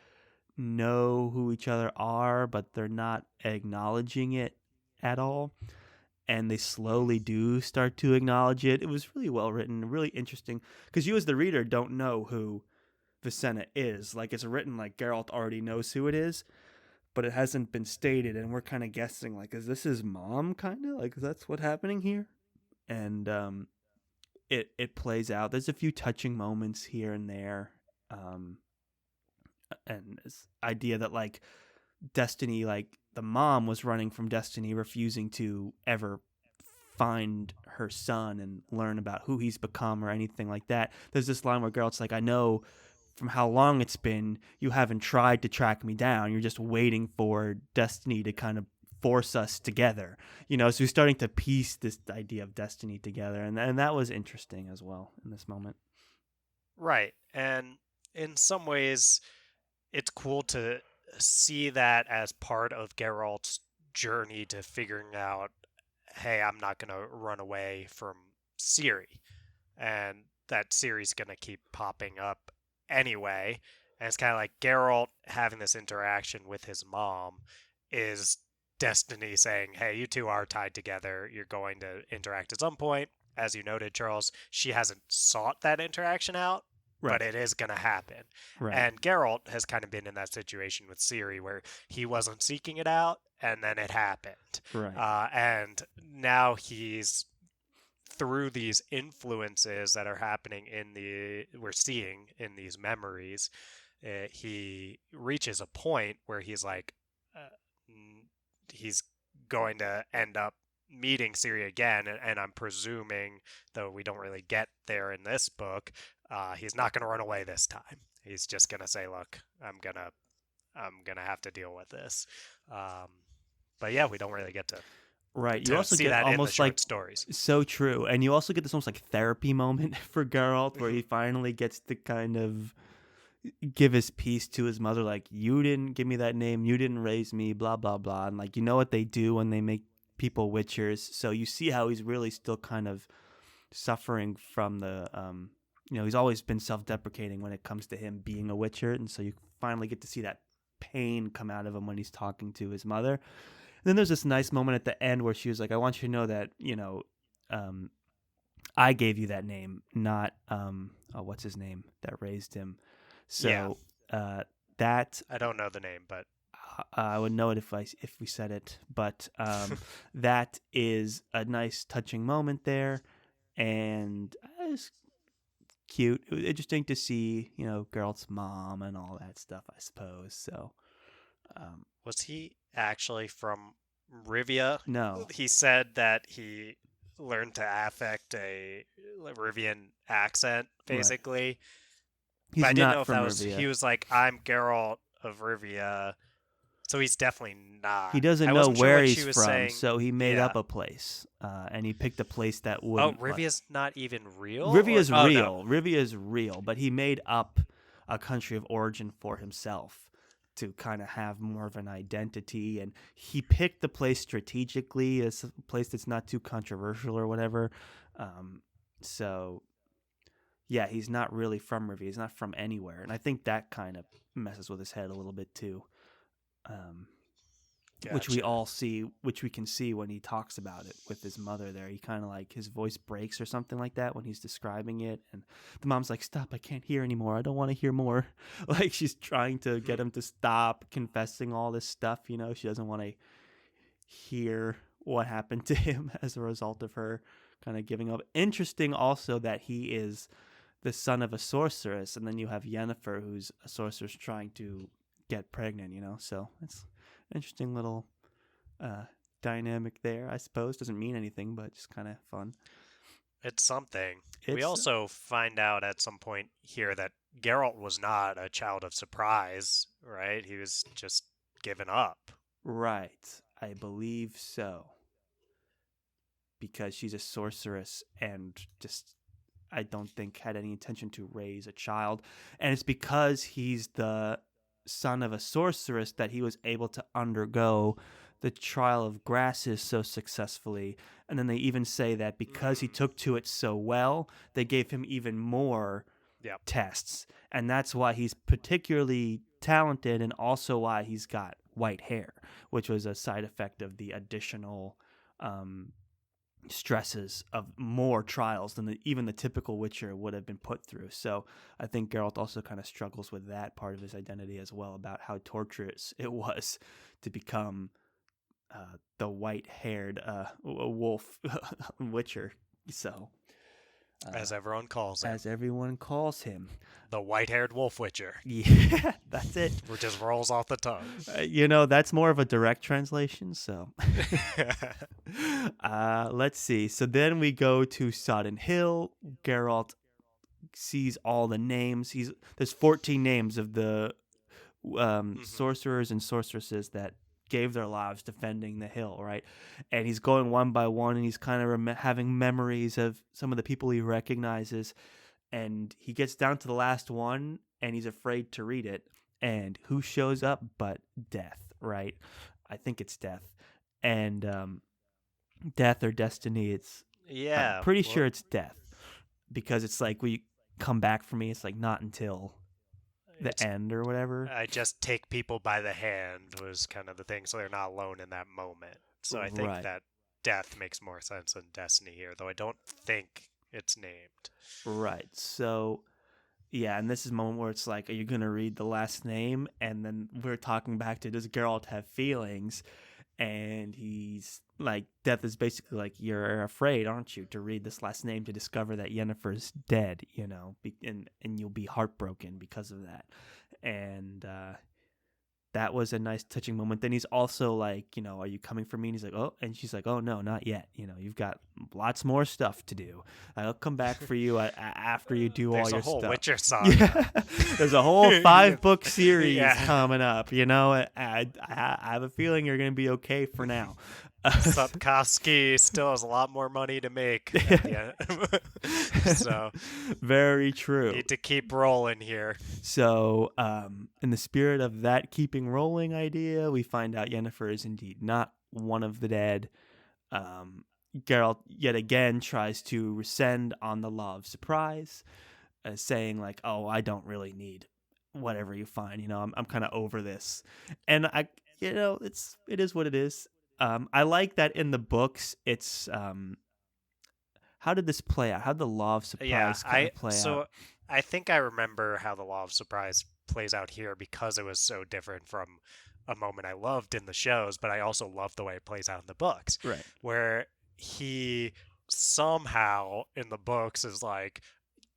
know who each other are, but they're not acknowledging it at all. And they slowly do start to acknowledge it. It was really well written, really interesting, because you as the reader don't know who Vicenna is. Like, it's written like Geralt already knows who it is, but it hasn't been stated, and we're kind of guessing, like, is this his mom, kind of? Like, that's what's happening here? And it plays out. There's a few touching moments here and there. Um, and this idea that, like, Destiny, like, the mom was running from Destiny, refusing to ever find her son and learn about who he's become or anything like that. There's this line where Geralt's like, I know from how long it's been, you haven't tried to track me down. You're just waiting for Destiny to kind of force us together. So he's starting to piece this idea of destiny together. And that was interesting as well in this moment. Right. And in some ways, it's cool to see that as part of Geralt's journey to figuring out, hey, I'm not going to run away from Ciri. And that Ciri's going to keep popping up anyway. And it's kind of like Geralt having this interaction with his mom is Destiny saying, hey, you two are tied together. You're going to interact at some point. As you noted, Charles, she hasn't sought that interaction out, Right. but it is going to happen. Right. And Geralt has kind of been in that situation with Ciri where he wasn't seeking it out and then it happened. Right. And now he's through these influences that are happening we're seeing in these memories, he reaches a point where he's like, he's going to end up meeting Ciri again, and I'm presuming, though we don't really get there in this book, he's not going to run away this time. He's just going to say, "Look, I'm gonna have to deal with this." But yeah, we don't really get to Right. You also see get that in the almost short like stories. so true. And you also get this almost like therapy moment for Geralt where he finally gets to kind of give his piece to his mother, like, you didn't give me that name, you didn't raise me, blah blah blah. And like, what they do when they make people witchers. So you see how he's really still kind of suffering from the he's always been self-deprecating when it comes to him being a witcher, and so you finally get to see that pain come out of him when he's talking to his mother. And then there's this nice moment at the end where she was like, I want you to know that I gave you that name, not what's his name that raised him. So that I don't know the name, but I would know it if we said it. But that is a nice touching moment there, and it's cute. It was interesting to see Geralt's mom and all that stuff, I suppose. So was he actually from Rivia? no, He said that he learned to affect a Rivian accent, right. basically. But He's I didn't not know if from that was, Rivia. he was like, I'm Geralt of Rivia. So he's definitely He not. doesn't I know wasn't sure where what she he's was from, saying. so he made Yeah. up a place, and he picked a place that Oh, wouldn't. Rivia's not even real? Rivia's Oh, no. real. Rivia's real, but he made up a country of origin for himself to kind of have more of an identity, and he picked the place strategically as a place that's not too controversial or whatever. So yeah, he's not really from Rivia. He's not from anywhere, and I think that kind of messes with his head a little bit too. Which we Gotcha. all see, which we can see when he talks about it with his mother there. He kind of like, his voice breaks or something like that when he's describing it. And the mom's like, stop, I can't hear anymore. I don't want to hear more. Like, she's trying to get him to stop confessing all this stuff. She doesn't want to hear what happened to him as a result of her kind of giving up. Interesting also that he is the son of a sorceress. And then you have Yennefer, who's a sorceress trying to get pregnant, so it's interesting little dynamic there, I suppose. Doesn't mean anything, but just kind of fun. It's something. We It's also find out at some point here that Geralt was not a child of surprise, right? He was just given up. right. I believe so. Because she's a sorceress and just I don't think had any intention to raise a child. And it's because he's the son of a sorceress that he was able to undergo the trial of grasses so successfully. And then they even say that because he Mm. took to it so well, they gave him even more Yep. tests. And that's why he's particularly talented and also why he's got white hair, which was a side effect of the additional stresses of more trials than even the typical Witcher would have been put through. So I think Geralt also kind of struggles with that part of his identity as well, about how torturous it was to become the white-haired wolf Witcher. So As everyone calls him. as everyone calls him, The white-haired wolf witcher. yeah, that's it. Which just rolls off the tongue. That's more of a direct translation. So let's see. So then we go to Sodden Hill. Geralt sees all the names. There's 14 names of the sorcerers and sorceresses that gave their lives defending the hill, right? And he's going one by one, and he's kind of having memories of some of the people he recognizes. And he gets down to the last one, and he's afraid to read it. And who shows up but Death, right? I think it's Death. And Death or Destiny, I'm pretty sure it's Death. Because it's like, we come back for me, it's like not until the end or whatever. I just take people by the hand was kind of the thing, so they're not alone in that moment. So I think that Death makes more sense than Destiny here, though I don't think it's named. Right. So, yeah, and this is a moment where it's like, are you going to read the last name? And then we're talking back to, does Geralt have feelings? And he's like, Death is basically like, you're afraid, aren't you, to read this last name to discover that Yennefer's dead, and you'll be heartbroken because of that. And that was a nice touching moment. Then he's also like, are you coming for me? And he's like, oh, and she's like, oh, no, not yet. You've got lots more stuff to do. I'll come back for you after you do all your stuff. There's a whole Witcher saga. Yeah. There's a whole 5-book series coming up. I have a feeling you're going to be okay for now. Sapkowski still has a lot more money to make. So very true. Need to keep rolling here. So, in the spirit of that keeping rolling idea, we find out Yennefer is indeed not one of the dead. Geralt yet again tries to rescind on the law of surprise, saying like, "Oh, I don't really need whatever you find. I'm kind of over this," and it is what it is. I like that in the books. It's how did this play out? How did the law of surprise play out? So I think I remember how the law of surprise plays out here because it was so different from a moment I loved in the shows, but I also love the way it plays out in the books. Right. Where he somehow in the books is like,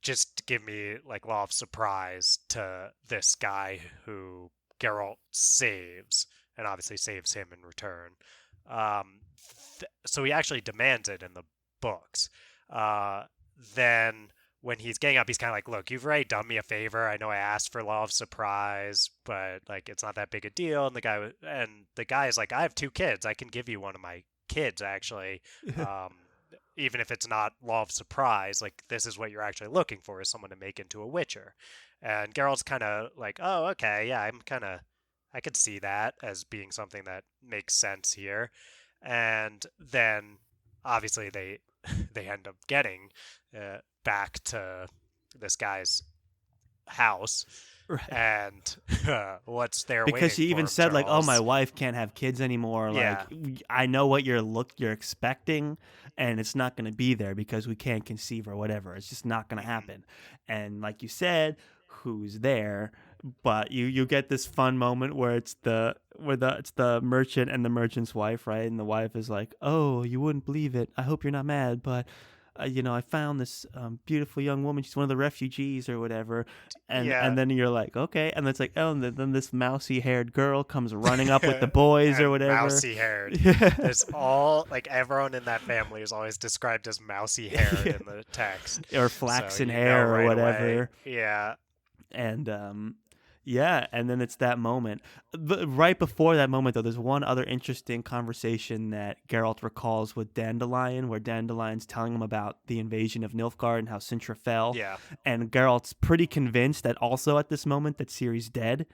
just give me like law of surprise to this guy who Geralt saves, and obviously saves him in return. So he actually demands it in the books. Then when he's getting up, he's kind of like, look, you've already done me a favor. I know I asked for law of surprise, but like it's not that big a deal. And the guy is like, I have 2 kids. I can give you one of my kids actually. Even if it's not law of surprise, like this is what you're actually looking for, is someone to make into a Witcher. And Geralt's kind of like, oh, okay, yeah, I could see that as being something that makes sense here. And then obviously they end up getting back to this guy's house. Right. And what's there because she even said, Charles? like, oh, my wife can't have kids anymore. Yeah. Like, I know what you're expecting, and it's not going to be there because we can't conceive or whatever. It's just not going to happen. And like you said, who's there? But you get this fun moment where it's the merchant and the merchant's wife, right? And the wife is like, oh, you wouldn't believe it. I hope you're not mad, but I found this beautiful young woman. She's one of the refugees or whatever. And Yeah, and then you're like, okay. And it's like, oh, and then this mousy haired girl comes running up with the boys or and whatever. mousy haired. Yeah. There's all like everyone in that family is always described as mousy haired in the text, Or so flaxen you know hair or right away. whatever. Yeah. And yeah, and then it's that moment. Right before that moment, though, there's one other interesting conversation that Geralt recalls with Dandelion, where Dandelion's telling him about the invasion of Nilfgaard and how Sintra fell. Yeah. And Geralt's pretty convinced that also at this moment that Ciri's dead.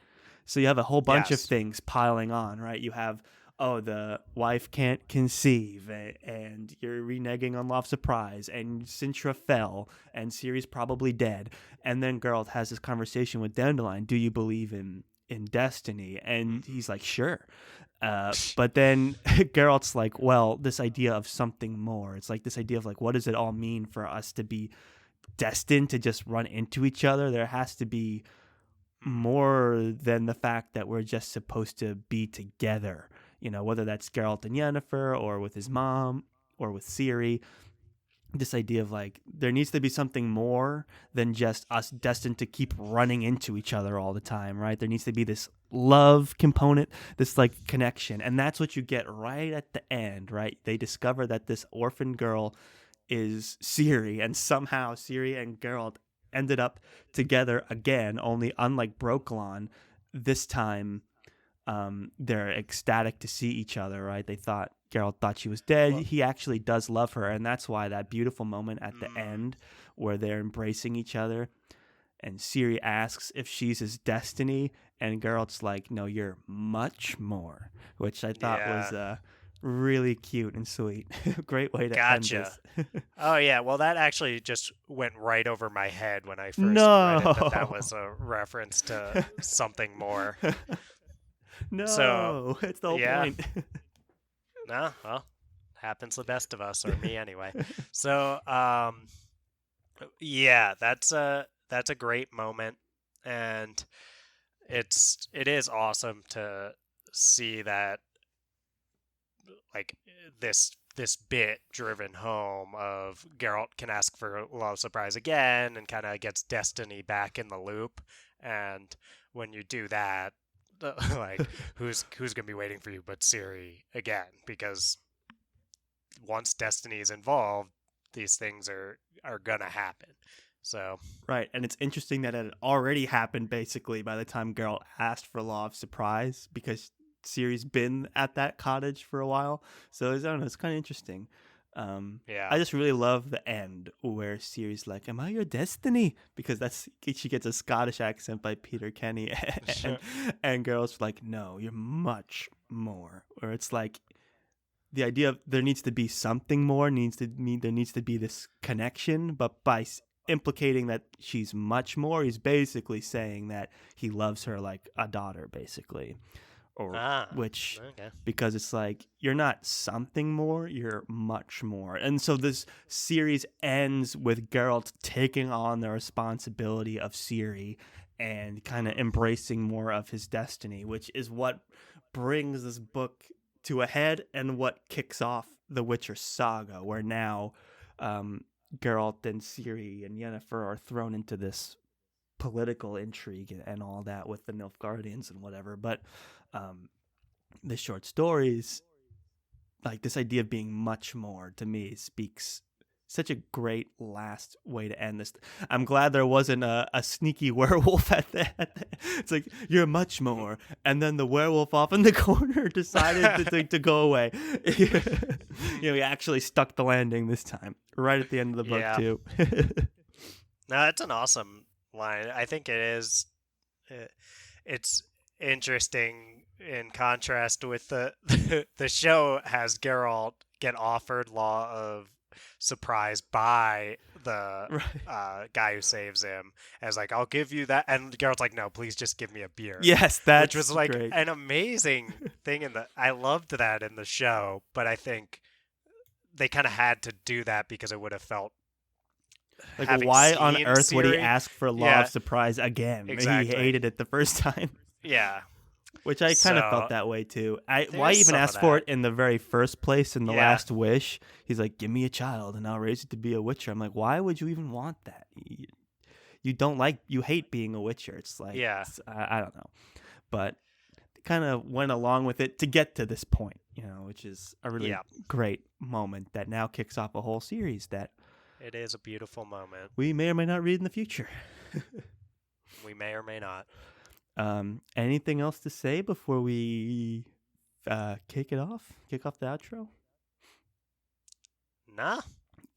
So you have a whole bunch of Yes. things piling on, right? You have, oh, the wife can't conceive, and you're reneging on Law of Surprise, and Sintra fell, and Ciri's probably dead. And then Geralt has this conversation with Dandelion. Do you believe in destiny? And he's like, sure. But then Geralt's like, well, this idea of something more. It's like this idea of like, what does it all mean for us to be destined to just run into each other? There has to be more than the fact that we're just supposed to be together. Whether that's Geralt and Yennefer or with his mom or with Ciri. This idea of like there needs to be something more than just us destined to keep running into each other all the time, right? There needs to be this love component, this like connection, and that's what you get right at the end, right? They discover that this orphan girl is Ciri, and somehow Ciri and Geralt ended up together again, only unlike Brokilon, this time they're ecstatic to see each other, right? Geralt thought she was dead. Well, He actually does love her, and that's why that beautiful moment at the end where they're embracing each other and Ciri asks if she's his destiny, and Geralt's like, no, you're much more, which I thought yeah. was really cute and sweet. Great way to end Gotcha. this. Oh yeah, well that actually just went right over my head when I first read it, that No. was a reference to something more. So, No, it's the whole yeah. point. No, well, happens to the best of us, or me anyway. So, yeah, that's a great moment, and it is awesome to see that like this bit driven home of Geralt can ask for love surprise again and kind of gets destiny back in the loop, and when you do that, like who's gonna be waiting for you but Ciri again, because once destiny is involved, these things are gonna happen. So Right, and it's interesting that it had already happened basically by the time Geralt asked for Law of Surprise, because Ciri's been at that cottage for a while. So I don't know, it's kind of interesting. yeah. I just really love the end where Ciri's like, "Am I your destiny?" Because she gets a Scottish accent by Peter Kenny, and Geralt's like, "No, you're much more." Or it's like the idea of there needs to be something more, there needs to be this connection, but by implicating that she's much more, he's basically saying that he loves her like a daughter, basically. Or which, Okay. because it's like you're not something more, you're much more. And so this series ends with Geralt taking on the responsibility of Ciri and kind of embracing more of his destiny, which is what brings this book to a head and what kicks off the Witcher saga, where now Geralt and Ciri and Yennefer are thrown into this political intrigue and all that with the Nilfgaardians and whatever. But the short stories, like this idea of being much more, to me speaks such a great last way to end this. I'm glad there wasn't a sneaky werewolf at that. It's like, you're much more, and then the werewolf off in the corner decided to go away. He actually stuck the landing this time, right at the end of the book Yeah. too. No, that's an awesome line. I think it is. It's interesting in contrast with the show has Geralt get offered Law of Surprise by the Right. guy who saves him, as like, I'll give you that, and Geralt's like, no, please just give me a beer. Yes, that's which was like great. an amazing thing I loved that in the show, but I think they kind of had to do that because it would have felt Like, having why on seen earth would he Ciri. ask for Law Yeah, of Surprise again? He exactly. hated it the first time. Yeah. Which I kind of felt So that way too. Why there's even some of ask for it that. in the very first place in the Yeah. last wish? He's like, "Give me a child, and I'll raise it to be a witcher." I'm like, why would you even want that? You hate being a witcher. It's like, Yeah. I don't know, but kind of went along with it to get to this point, which is a really Yeah. great moment that now kicks off a whole series that It is a beautiful moment. we may or may not read in the future. We may or may not. Anything else to say before we kick off the outro? Nah.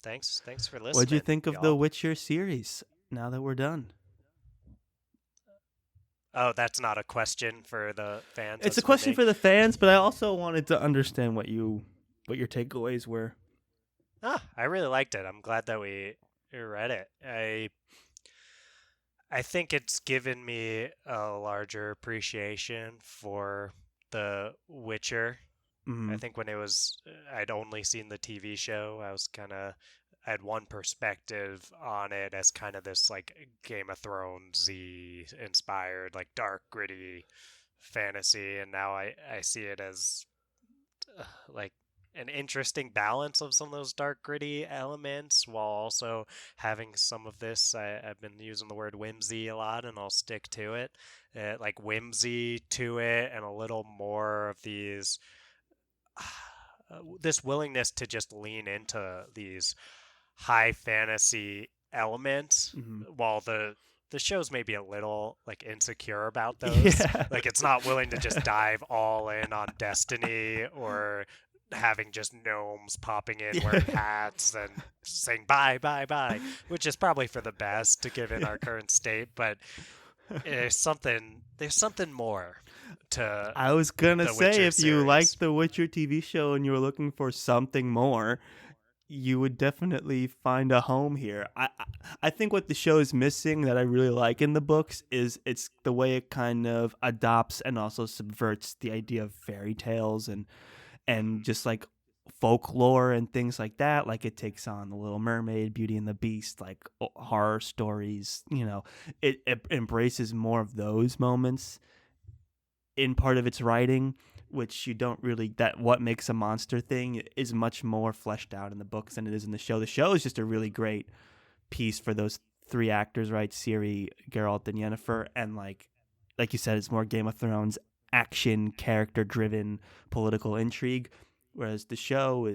Thanks for listening. What'd you think of y'all. the Witcher series now that we're done? Oh, that's not a question for the fans. It's a question for the fans, but I also wanted to understand what your takeaways were. I really liked it. I'm glad that we read it. I think it's given me a larger appreciation for The Witcher. Mm-hmm. I think when I'd only seen the TV show, I had one perspective on it as kind of this like Game of Thrones-y inspired, like dark, gritty fantasy, and now I see it as like an interesting balance of some of those dark, gritty elements while also having some of this. I've been using the word whimsy a lot, and I'll stick to it. Like whimsy to it, and a little more of these. This willingness to just lean into these high fantasy elements, while the show's maybe a little like insecure about those. Yeah. Like it's not willing to just dive all in on Destiny or having just gnomes popping in wearing hats and saying bye, which is probably for the best given our current state, but there's something more to I was gonna the say, Witcher if you series. liked the Witcher TV show and you were looking for something more, you would definitely find a home here. I think what the show is missing that I really like in the books is it's the way it kind of adopts and also subverts the idea of fairy tales and just like folklore and things like that. Like it takes on The Little Mermaid, Beauty and the Beast, like horror stories. It embraces more of those moments in part of its writing, which you don't really, that what makes a monster thing is much more fleshed out in the books than it is in the show. The show is just a really great piece for those three actors, right? Ciri, Geralt, and Yennefer. And like you said, it's more Game of Thrones action, character-driven political intrigue, whereas the show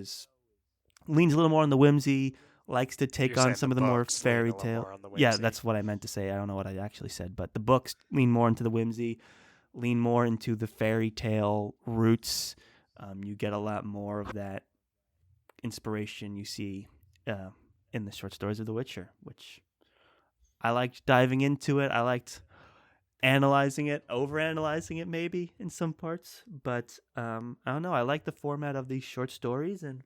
leans a little more on the whimsy, likes to take on some of the more fairy tale. Yeah, that's what I meant to say. I don't know what I actually said, but the books lean more into the whimsy, lean more into the fairy tale roots. You get a lot more of that inspiration you see in the short stories of The Witcher, which I liked diving into it. I liked analyzing it, overanalyzing it maybe in some parts, but I don't know. I like the format of these short stories, and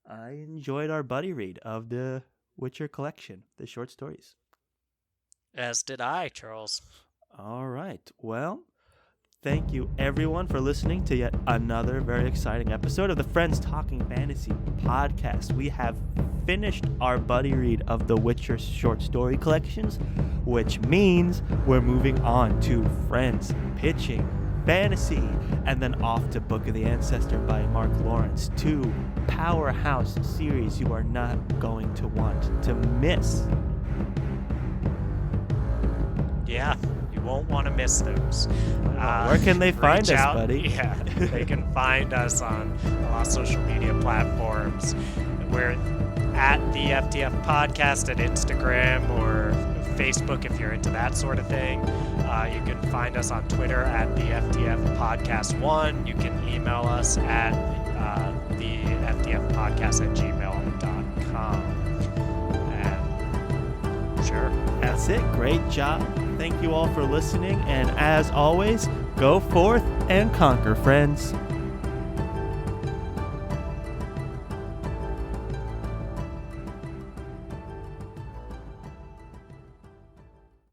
I enjoyed our buddy read of the Witcher collection, the short stories. As did I, Charles. All right. Well, thank you, everyone, for listening to yet another very exciting episode of the Friends Talking Fantasy podcast. We have finished our buddy read of the Witcher short story collections, which means we're moving on to Friends Pitching Fantasy, and then off to Book of the Ancestor by Mark Lawrence, two powerhouse series you are not going to want to miss. Yeah. Won't want to miss those. Where can they find us, buddy? Yeah, they can find us on a lot of social media platforms. We're at the FTF Podcast at Instagram or Facebook if you're into that sort of thing. You can find us on Twitter at the FTF Podcast 1. You can email us at the FTF Podcast at gmail.com. And sure. That's it. Great job. Thank you all for listening, and as always, go forth and conquer, friends.